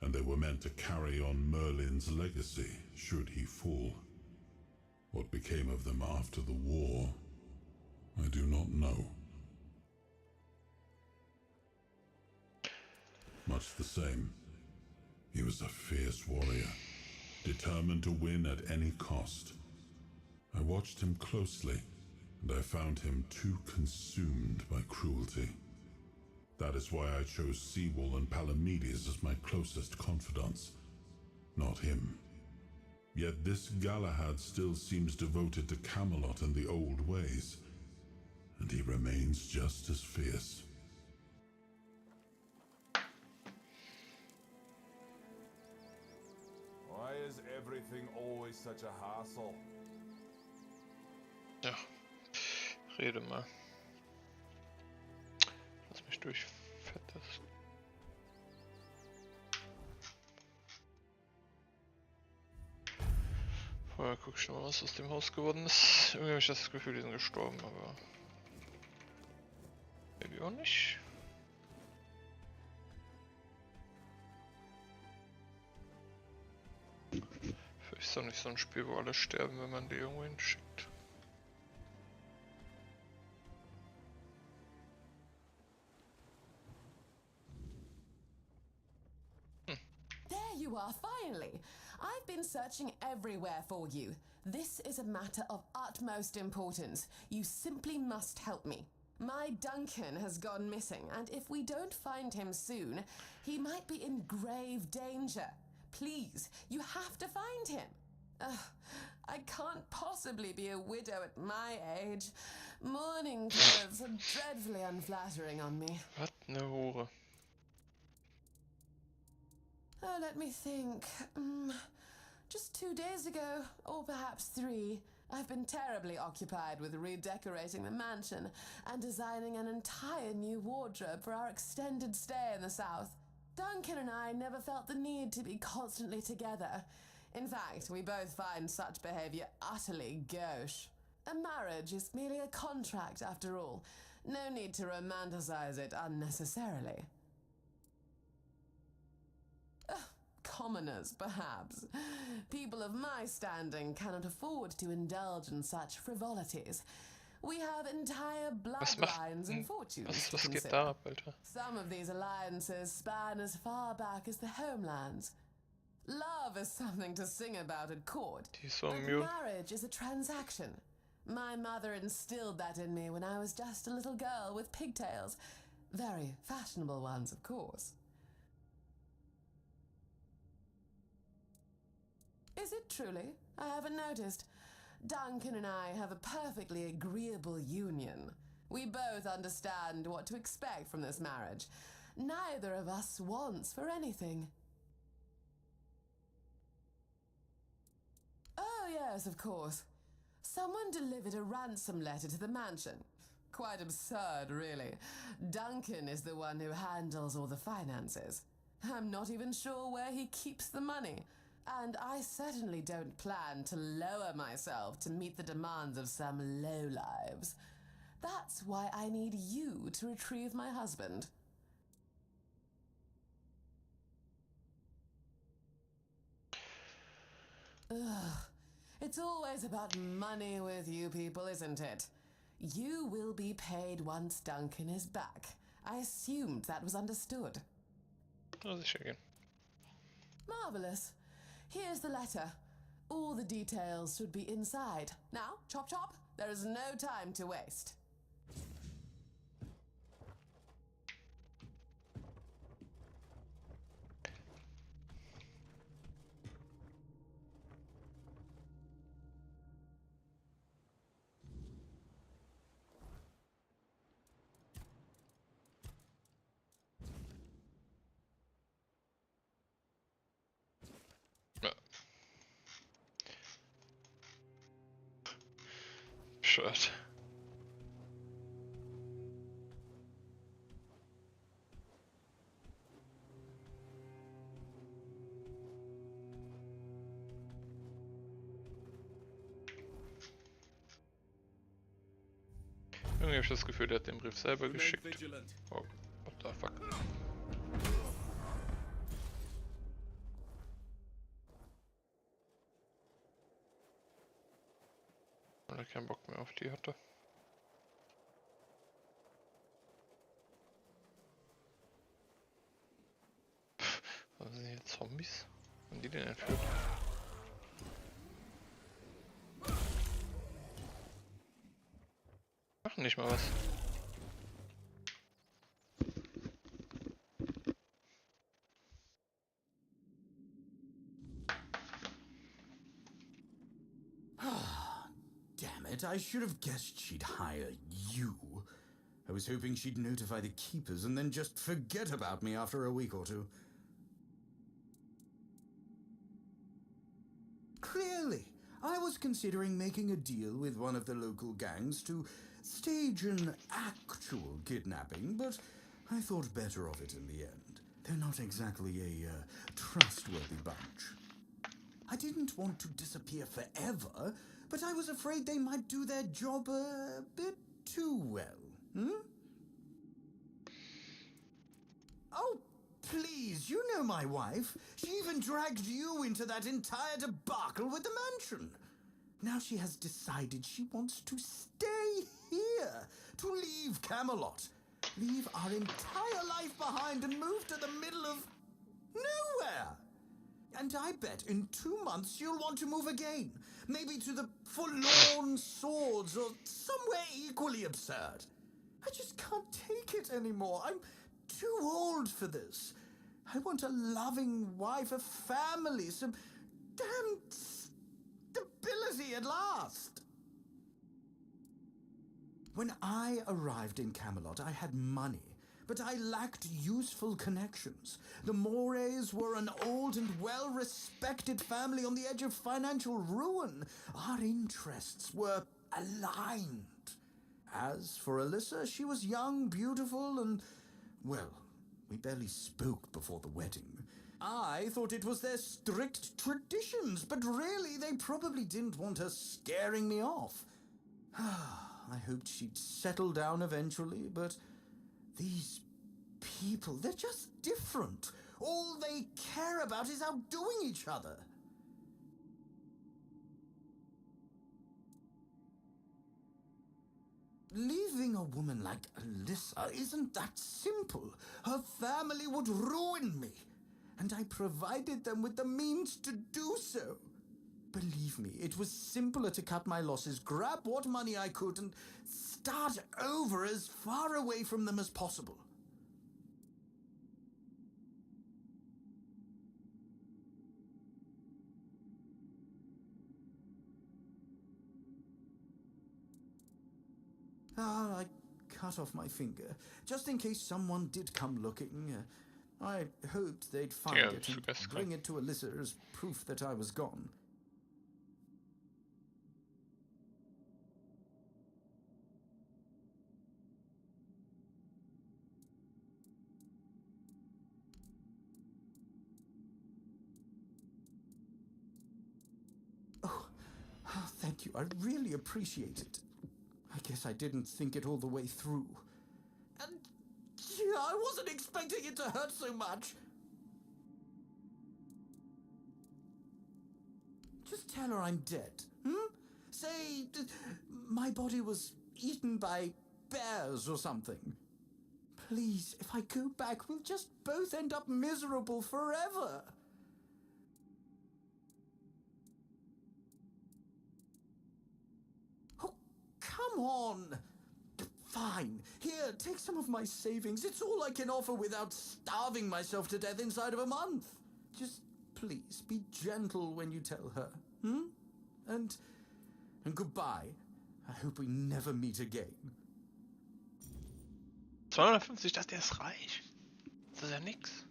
and they were meant to carry on Merlin's legacy should he fall. What became of them after the war, I do not know. Much the same, he was a fierce warrior, determined to win at any cost. I watched him closely, and I found him too consumed by cruelty. That is why I chose Seawall and Palamedes as my closest confidants, not him. Yet this Galahad still seems devoted to Camelot and the old ways, and he remains just as fierce. everything always such a hassle? Ja, rede mal. Lass mich durchfettes. Vorher guck ich noch mal, was aus dem Haus geworden ist. Irgendwie habe ich das Gefühl, die sind gestorben, aber... Maybe auch nicht. Vielleicht ist doch nicht so ein Spiel, wo alle sterben, wenn man die irgendwo hinschickt. There you are, finally! I've been searching everywhere for you. This is a matter of utmost importance. You simply must help me. My Duncan has gone missing, and if we don't find him soon, he might be in grave danger. Please, you have to find him. I can't possibly be a widow at my age. Mourning clothes are dreadfully unflattering on me. Was ne Hure. Oh, let me think. Just 2 days ago, or perhaps 3, I've been terribly occupied with redecorating the mansion and designing an entire new wardrobe for our extended stay in the south. Duncan and I never felt the need to be constantly together. In fact, we both find such behavior utterly gauche. A marriage is merely a contract after all. No need to romanticize it unnecessarily. Commoners, perhaps. People of my standing cannot afford to indulge in such frivolities. We have entire bloodlines and fortunes to consider. Da ab, Alter? Some of these alliances span as far back as the homelands. Love is something to sing about at court, but marriage is a transaction. My mother instilled that in me when I was just a little girl with pigtails. Very fashionable ones, of course. Is it truly? I haven't noticed. Duncan and I have a perfectly agreeable union. We both understand what to expect from this marriage. Neither of us wants for anything. Oh, yes, of course. Someone delivered a ransom letter to the mansion. Quite absurd, really. Duncan is the one who handles all the finances. I'm not even sure where he keeps the money. And I certainly don't plan to lower myself to meet the demands of some lowlives. That's why I need you to retrieve my husband. Ugh. It's always about money with you people, isn't it? You will be paid once Duncan is back. I assumed that was understood. Oh, sicher gehen. Marvelous. Here's the letter. All the details should be inside. Now, chop chop, there is no time to waste. Bescheuert. Irgendwie habe ich das Gefühl, der hat den Brief selber geschickt. Oh, what the fuck. Weil er keinen Bock mehr auf die hatte. Was sind hier Zombies? Haben die den entführt? Machen nicht mal was. Damn it, I should have guessed she'd hire you. I was hoping she'd notify the keepers and then just forget about me after a week or two. I was considering making a deal with one of the local gangs to stage an actual kidnapping, but I thought better of it in the end. They're not exactly a trustworthy bunch. I didn't want to disappear forever, but I was afraid they might do their job a bit too well. Oh, please, you know my wife. She even dragged you into that entire debacle with the mansion. Now she has decided she wants to stay here, to leave Camelot, leave our entire life behind and move to the middle of nowhere. And I bet in 2 months you'll want to move again, maybe to the Forlorn Swords or somewhere equally absurd. I just can't take it anymore. I'm too old for this. I want a loving wife, a family, some damn stability at last. When I arrived in Camelot, I had money, but I lacked useful connections. The Morays were an old and well-respected family on the edge of financial ruin. Our interests were aligned. As for Alyssa, she was young, beautiful, and, well, we barely spoke before the wedding. I thought it was their strict traditions, but really they probably didn't want her scaring me off. I hoped she'd settle down eventually, but these people, they're just different. All they care about is outdoing each other. Leaving a woman like Alyssa isn't that simple. Her family would ruin me, and I provided them with the means to do so. Believe me, it was simpler to cut my losses, grab what money I could, and start over as far away from them as possible. I cut off my finger, just in case someone did come looking. I hoped they'd find it and bring it to Alyssa as proof that I was gone. Oh, thank you. I really appreciate it. I guess I didn't think it all the way through. And yeah, I wasn't expecting it to hurt so much. Just tell her I'm dead, Say my body was eaten by bears or something. Please, if I go back, we'll just both end up miserable forever. Oh, come on. Fine. Here, take some of my savings. It's all I can offer without starving myself to death inside of a month. Just please be gentle when you tell her. And goodbye. I hope we never meet again. 250, das ist reich. Das ist ja nix.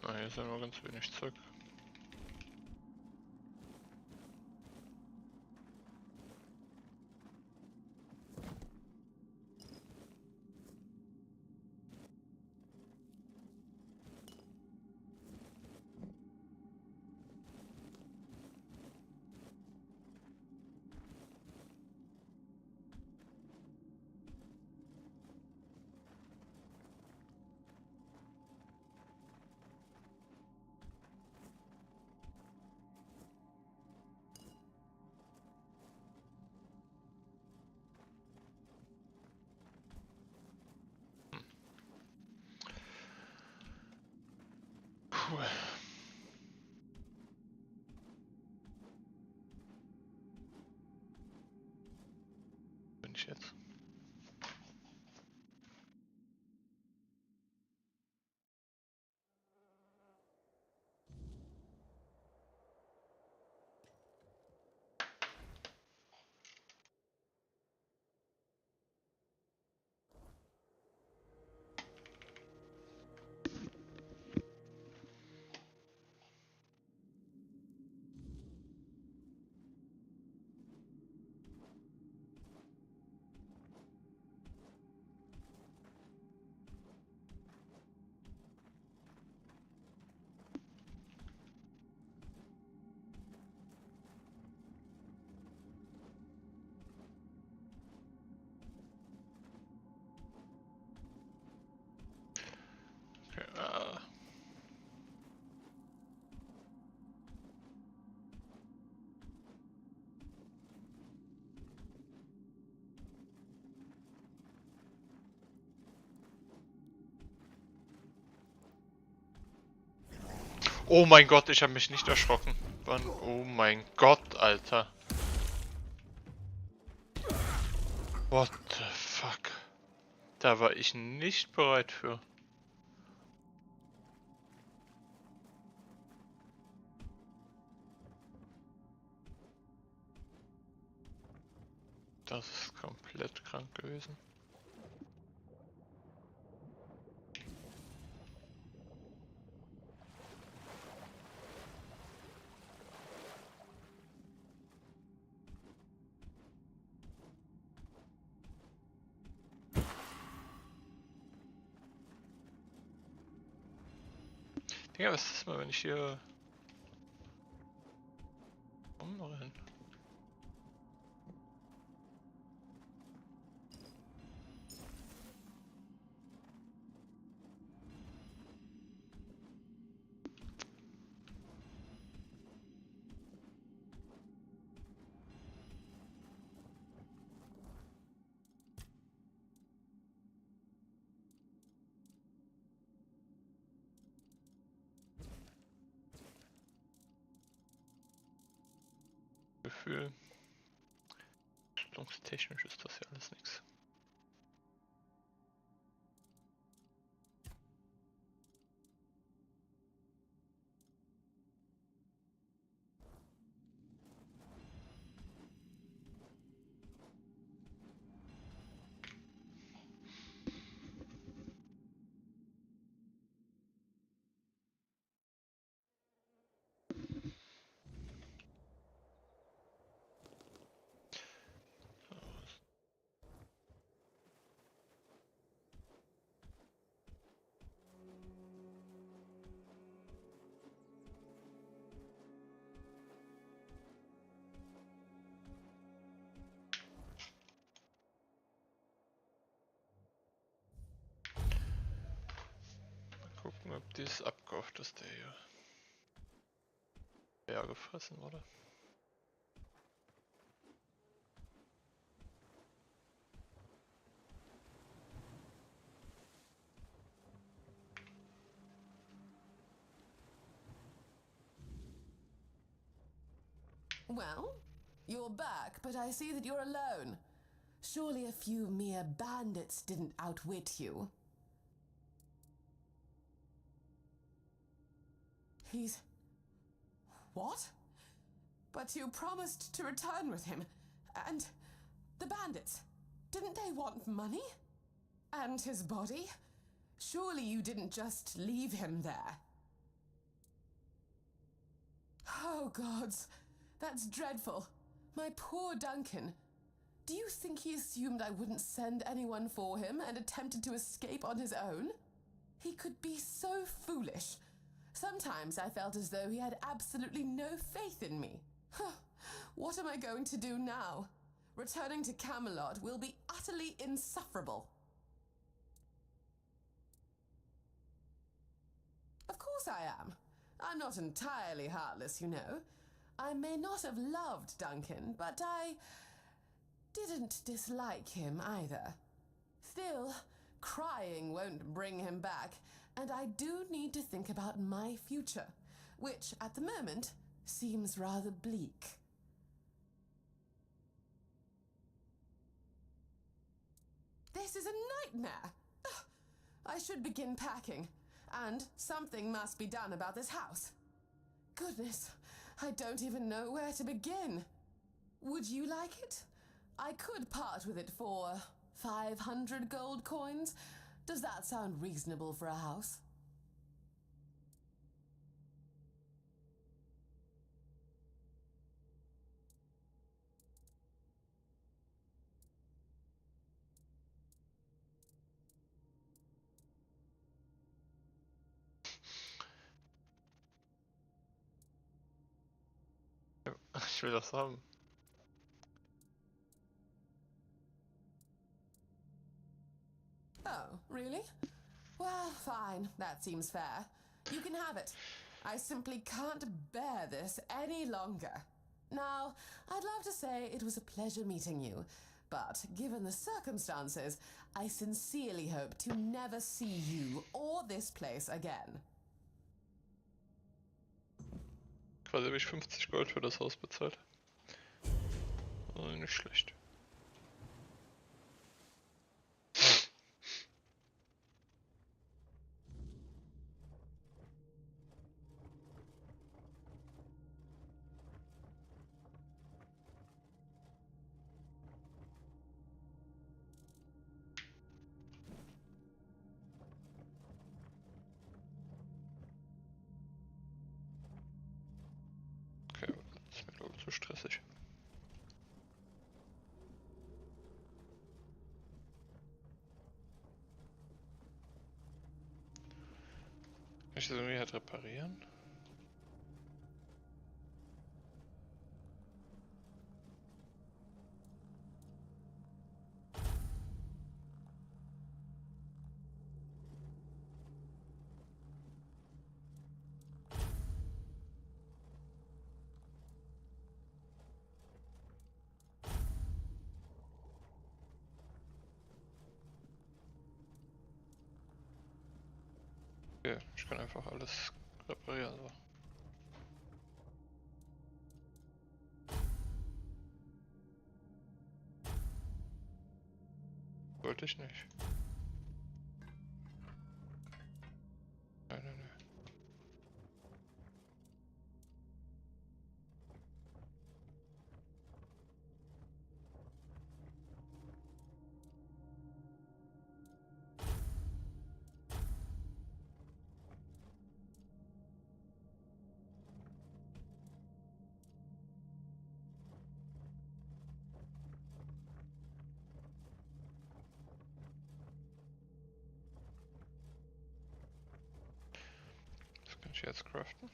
Ah, hier ist ja nur ganz wenig Zeug. Cool. Bin ich jetzt? Okay, Oh mein Gott, ich habe mich nicht erschrocken. Wann? Oh mein Gott, Alter. What the fuck? Da war ich nicht bereit für. Das ist komplett krank gewesen. Digga, was ist das mal, wenn ich hier umrenne? Gefühl. Rüstungstechnisch ist das ja alles nichts. Gucken, ob dieses abgehofft ist, der hier leer gefressen wurde. Well, you're back, but I see that you're alone. Surely a few mere bandits didn't outwit you. He's... What? But you promised to return with him. And the bandits, didn't they want money? And his body? Surely you didn't just leave him there. Oh, gods. That's dreadful. My poor Duncan. Do you think he assumed I wouldn't send anyone for him and attempted to escape on his own? He could be so foolish. Sometimes I felt as though he had absolutely no faith in me. What am I going to do now? Returning to Camelot will be utterly insufferable. Of course I am. I'm not entirely heartless, you know. I may not have loved Duncan, but I didn't dislike him either. Still, crying won't bring him back, and I do need to think about my future, which at the moment seems rather bleak. This is a nightmare. Ugh. I should begin packing, and something must be done about this house. Goodness, I don't even know where to begin. Would you like it? I could part with it for 500 gold coins. Does that sound reasonable for a house? Ich will das haben. Oh, really? Well, fine. That seems fair. You can have it. I simply can't bear this any longer. Now, I'd love to say it was a pleasure meeting you, but given the circumstances, I sincerely hope to never see you or this place again. Quasi habe ich 50 Gold für das Haus bezahlt. Also nicht schlecht. Okay, das ist mir glaube ich zu stressig. Kann ich das irgendwie halt reparieren? Okay, ich kann einfach alles reparieren. So. Wollte ich nicht. Nein, nein, nein. Das kann ich jetzt craften.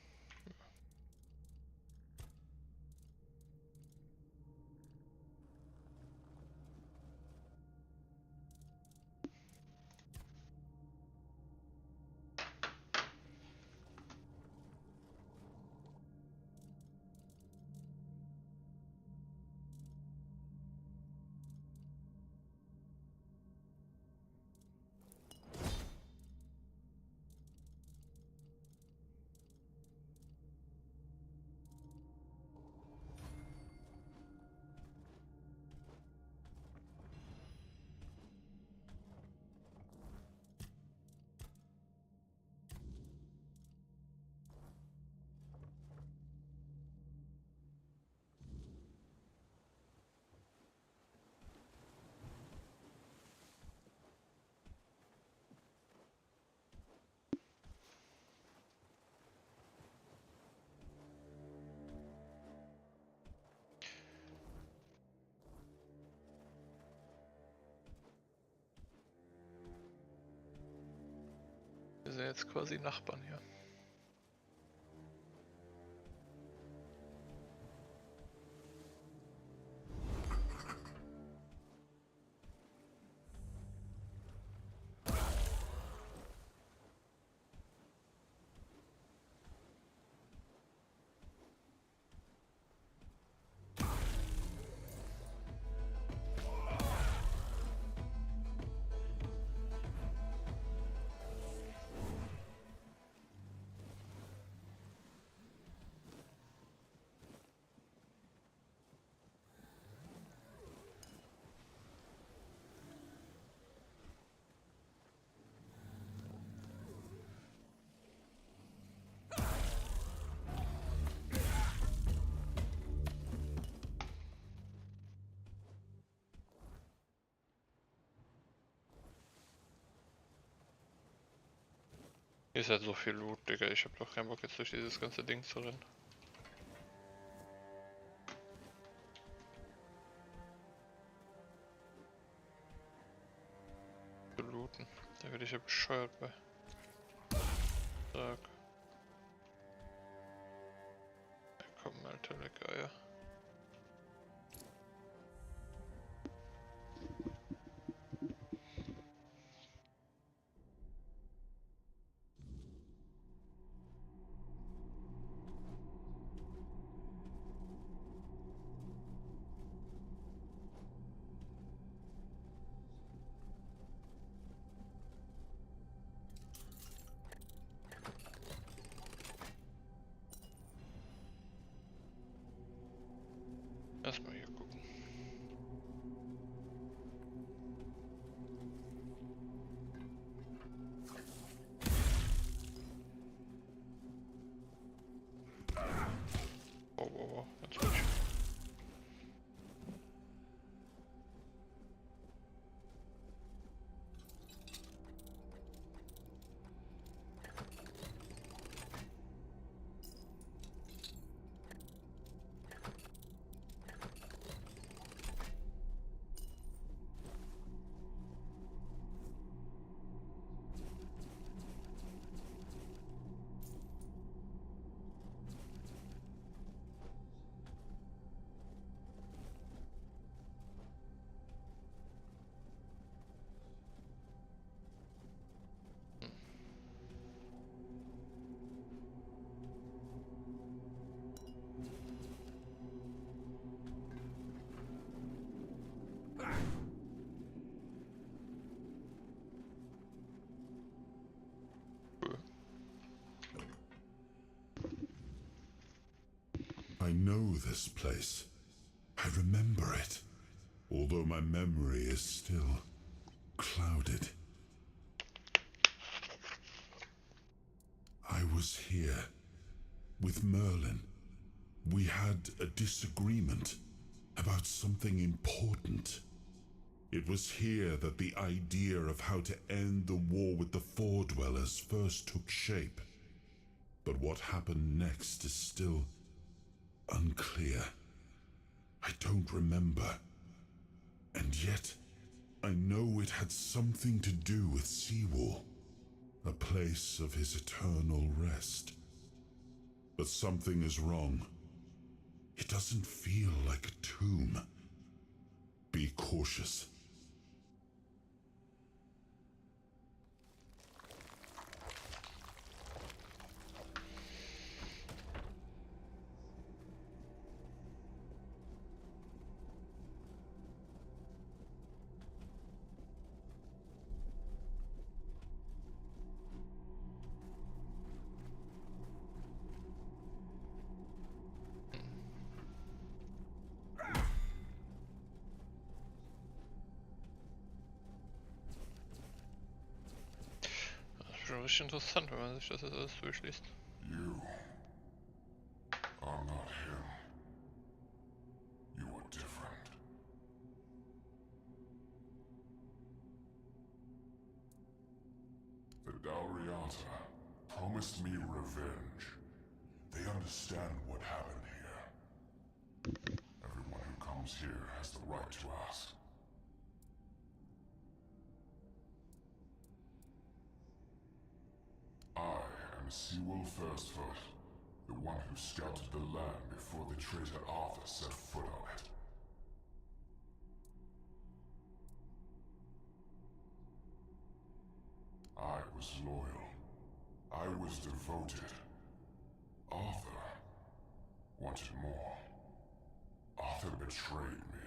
Wir sind jetzt quasi Nachbarn hier. Hier ist halt so viel Loot, Digga. Ich hab doch keinen Bock jetzt durch dieses ganze Ding zu rennen. Zu looten. Da werde ich ja bescheuert bei. Sag. Ja, komm, alter lecker, ja. Erstmal hier gucken. Oh, jetzt bin ich. I know this place. I remember it, although my memory is still clouded. I was here with Merlin. We had a disagreement about something important. It was here that the idea of how to end the war with the Four Dwellers first took shape. But what happened next is still unclear. I don't remember. And yet, I know it had something to do with Seawall, a place of his eternal rest. But something is wrong. It doesn't feel like a tomb. Be cautious. Schon richtig interessant, wenn man sich das jetzt alles durchliest. You are not him. You are different. The Dalriata promised me revenge. They understand what happened here. Everyone who comes here has the right to ask. I am Seawolf Firstfoot, the one who scouted the land before the traitor Arthur set foot on it. I was loyal. I was devoted. Arthur wanted more. Arthur betrayed me.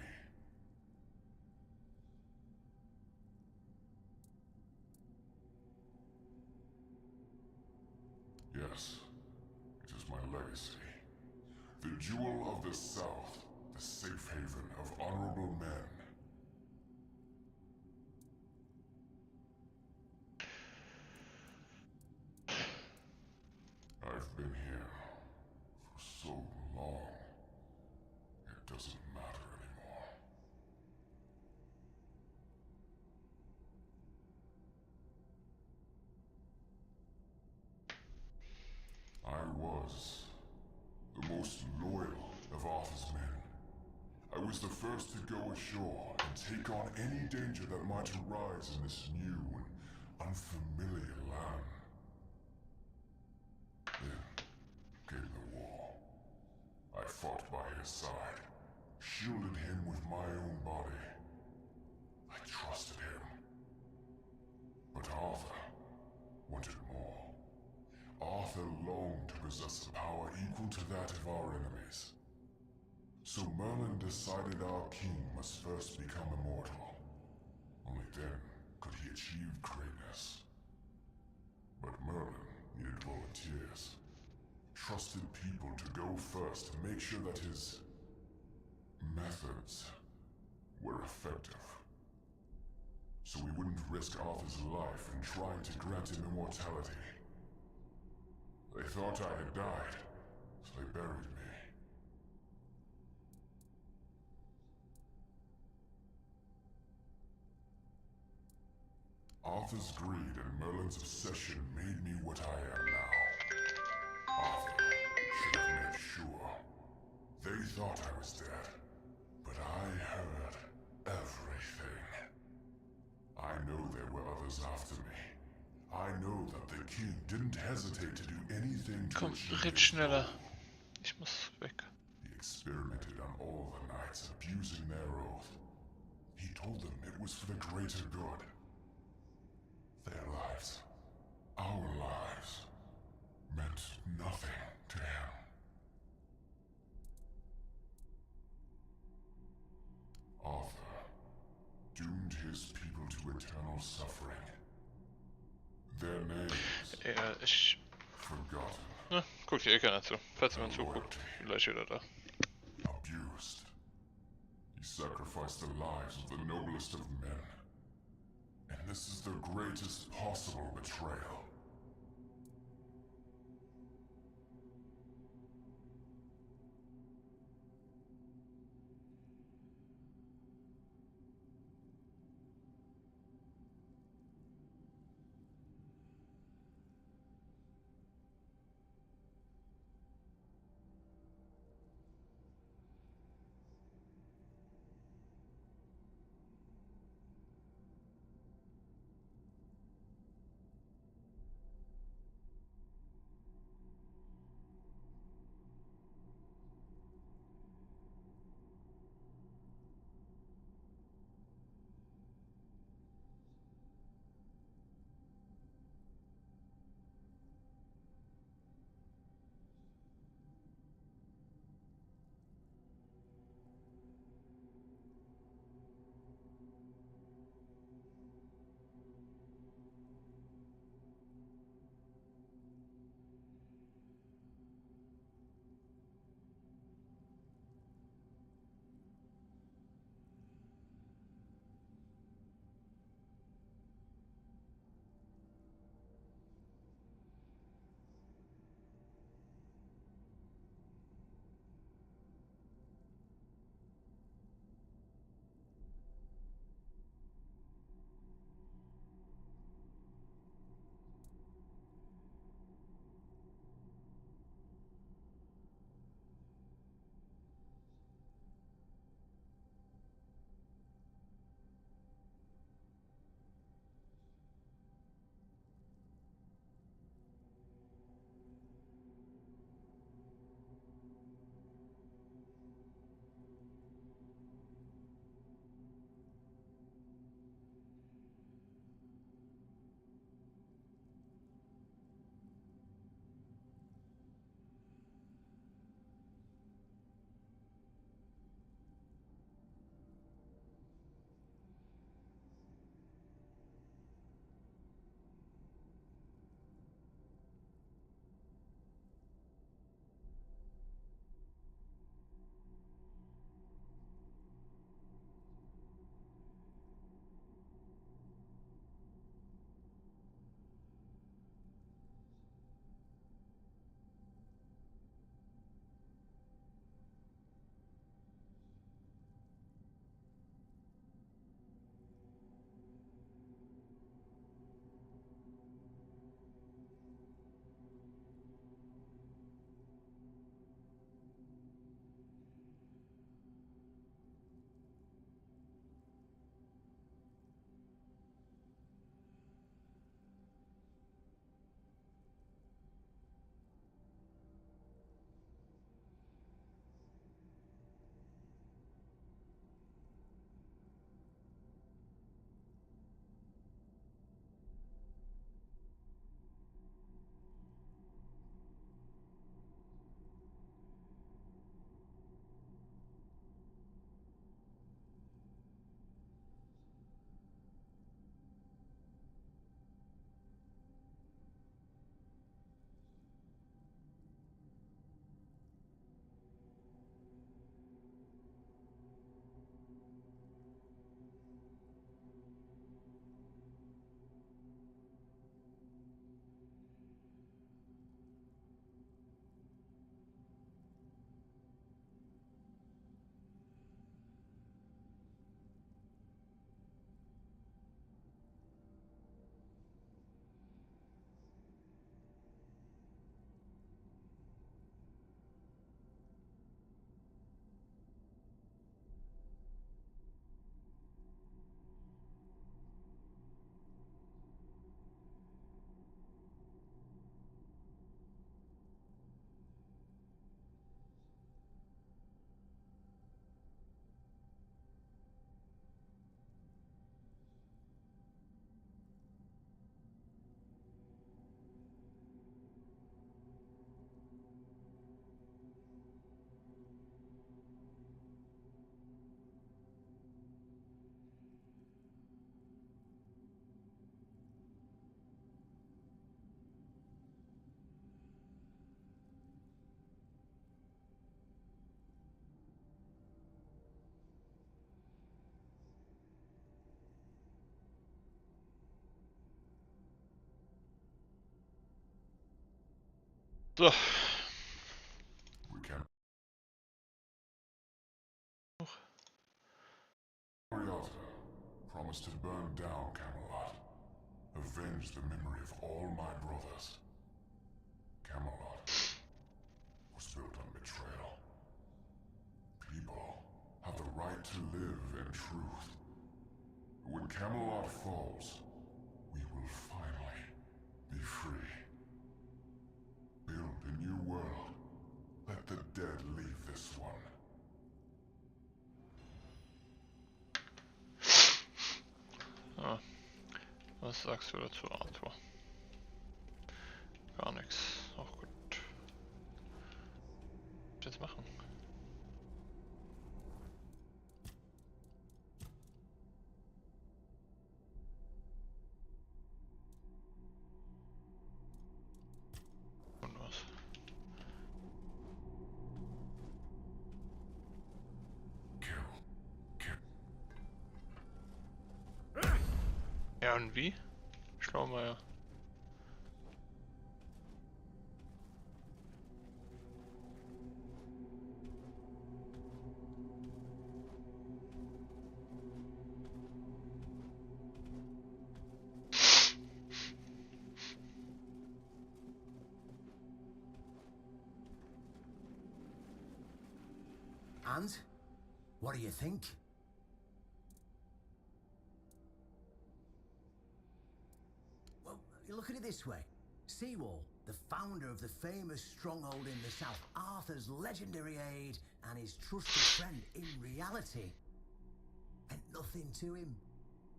Yes, it is my legacy. The Jewel of the South, the safe haven of honorable men. I've been here for so long, it doesn't matter anymore. most loyal of Arthur's men. I was the first to go ashore and take on any danger that might arise in this new and unfamiliar land. Then came the war. I fought by his side, shielded him with my own body. I trusted him. But Arthur wanted more. Arthur longed to possess a power equal to that of our enemies. So Merlin decided our king must first become immortal. Only then could he achieve greatness. But Merlin needed volunteers. Trusted people to go first to make sure that his methods were effective. So we wouldn't risk Arthur's life in trying to grant him immortality. They thought I had died, so they buried me. Arthur's greed and Merlin's obsession made me what I am now. Arthur should have made sure. They thought I was dead, but I heard everything. I know there were others after me. I know that the king didn't hesitate to do anything to Komm, achieve red his schneller. goal. Ich muss weg. He experimented on all the knights, abusing their oath. He told them it was for the greater good. Their lives, our lives, meant nothing to him. Arthur doomed his people to eternal suffering. Their names Ja, ich... forgotten. Na, guck die Ecke dazu. Falls jemand zuguckt, gleich wieder da. Abused. He sacrificed the lives of the noblest of men. And this is the greatest possible betrayal. So. We can. Ariata promised to burn down Camelot, avenge the memory of all my brothers. Camelot was built on betrayal. People have the right to live in truth. When Camelot falls, we will finally be free. Build a new world. Let the dead leave this one. Ah, was sagst du dazu, Arthur? Gar nichts. Auch gut. Was jetzt machen? Und was? Ja, und wie? Schlaumeier. And? What do you think? Well, you look at it this way. Seawall, the founder of the famous stronghold in the south, Arthur's legendary aide and his trusted friend, in reality, meant nothing to him.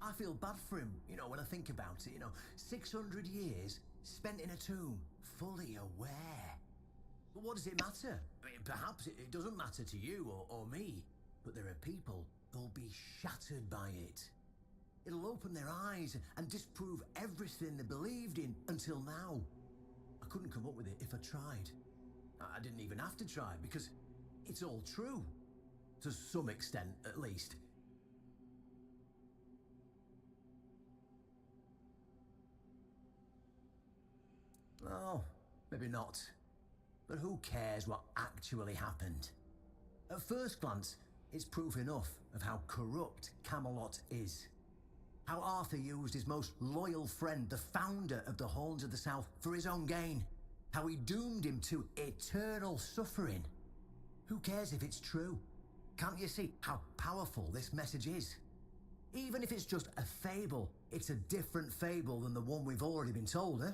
I feel bad for him, when I think about it, 600 years spent in a tomb, fully aware. But what does it matter? I mean, perhaps it doesn't matter to you or me, but there are people who'll be shattered by it. It'll open their eyes and disprove everything they believed in until now. I couldn't come up with it if I tried. I didn't even have to try because it's all true. To some extent, at least. Oh, maybe not. But who cares what actually happened? At first glance, it's proof enough of how corrupt Camelot is. How Arthur used his most loyal friend, the founder of the Horns of the South, for his own gain. How he doomed him to eternal suffering. Who cares if it's true? Can't you see how powerful this message is? Even if it's just a fable, it's a different fable than the one we've already been told, eh?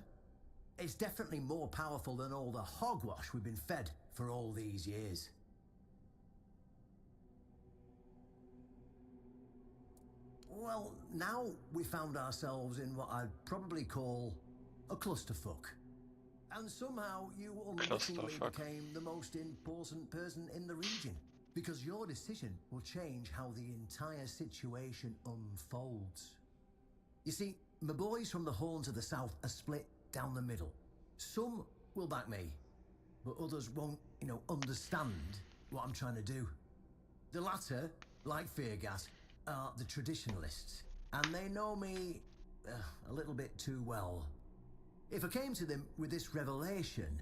It's definitely more powerful than all the hogwash we've been fed for all these years. Well, now we found ourselves in what I'd probably call a clusterfuck. And somehow you unwittingly became the most important person in the region. Because your decision will change how the entire situation unfolds. You see, my boys from the Horns of the South are split down the middle. Some will back me, but others won't, understand what I'm trying to do. The latter, like Feargas, are the traditionalists, and they know me a little bit too well. If I came to them with this revelation,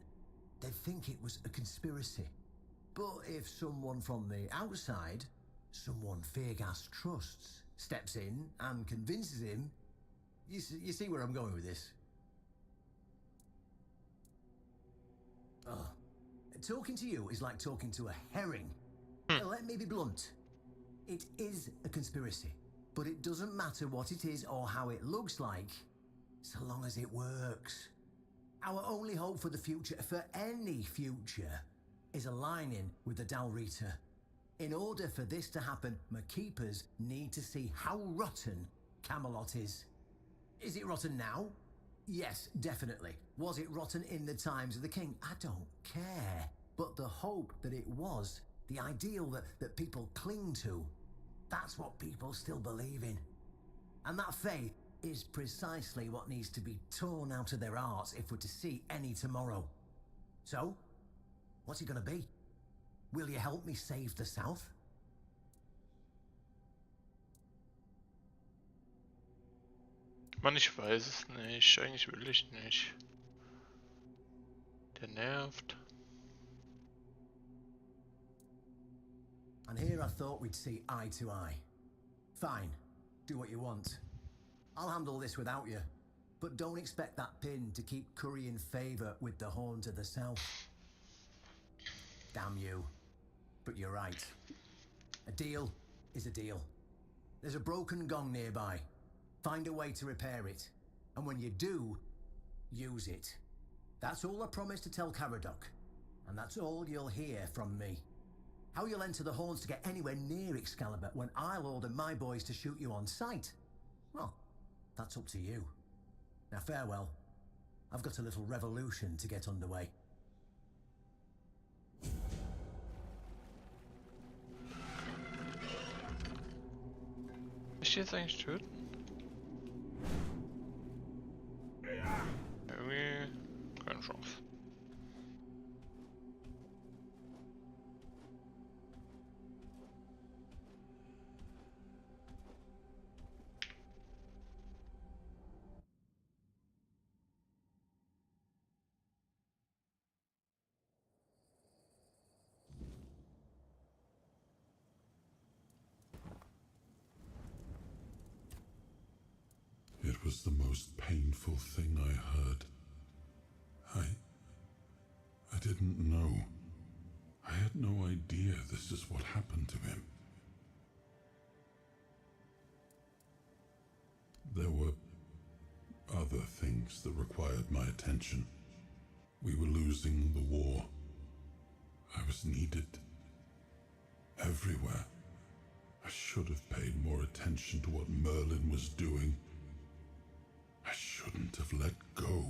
they'd think it was a conspiracy. But if someone from the outside, someone Feargas trusts, steps in and convinces him, you see where I'm going with this? Oh, talking to you is like talking to a herring. Let me be blunt. It is a conspiracy, but it doesn't matter what it is or how it looks like, so long as it works. Our only hope for the future, for any future, is aligning with the Dalrita. In order for this to happen, my keepers need to see how rotten Camelot is. Is it rotten now? Yes, definitely. Was it rotten in the times of the king? I don't care. But the hope that it was, the ideal that people cling to, that's what people still believe in. And that faith is precisely what needs to be torn out of their hearts if we're to see any tomorrow. So, what's it going to be? Will you help me save the South? Mann, ich weiß es nicht. Eigentlich will ich nicht. Der nervt. And here I thought we'd see eye to eye. Fine, do what you want. I'll handle this without you. But don't expect that pin to keep currying favour with the Horn to the south. Damn you. But you're right. A deal is a deal. There's a broken gong nearby. Find a way to repair it. And when you do, use it. That's all I promise to tell Caradoc. And that's all you'll hear from me. How you'll enter the Horns to get anywhere near Excalibur when I'll order my boys to shoot you on sight? Well, that's up to you. Now farewell. I've got a little revolution to get underway. Ist die jetzt eigentlich töten? Irgendwie keine Chance. It was the most painful thing I heard. I didn't know. I had no idea this is what happened to him. There were other things that required my attention. We were losing the war. I was needed everywhere. I should have paid more attention to what Merlin was doing. I shouldn't have let go.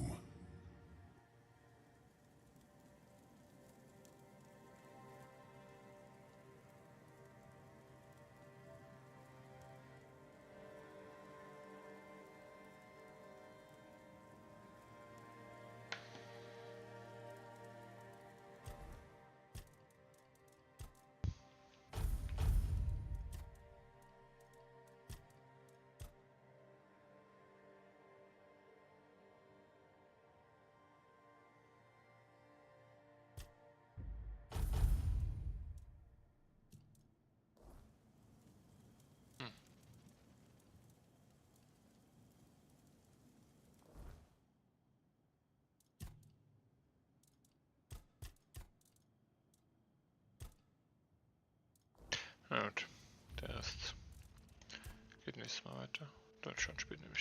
Na gut, der Rest geht nächstes Mal weiter. Deutschland spielt nämlich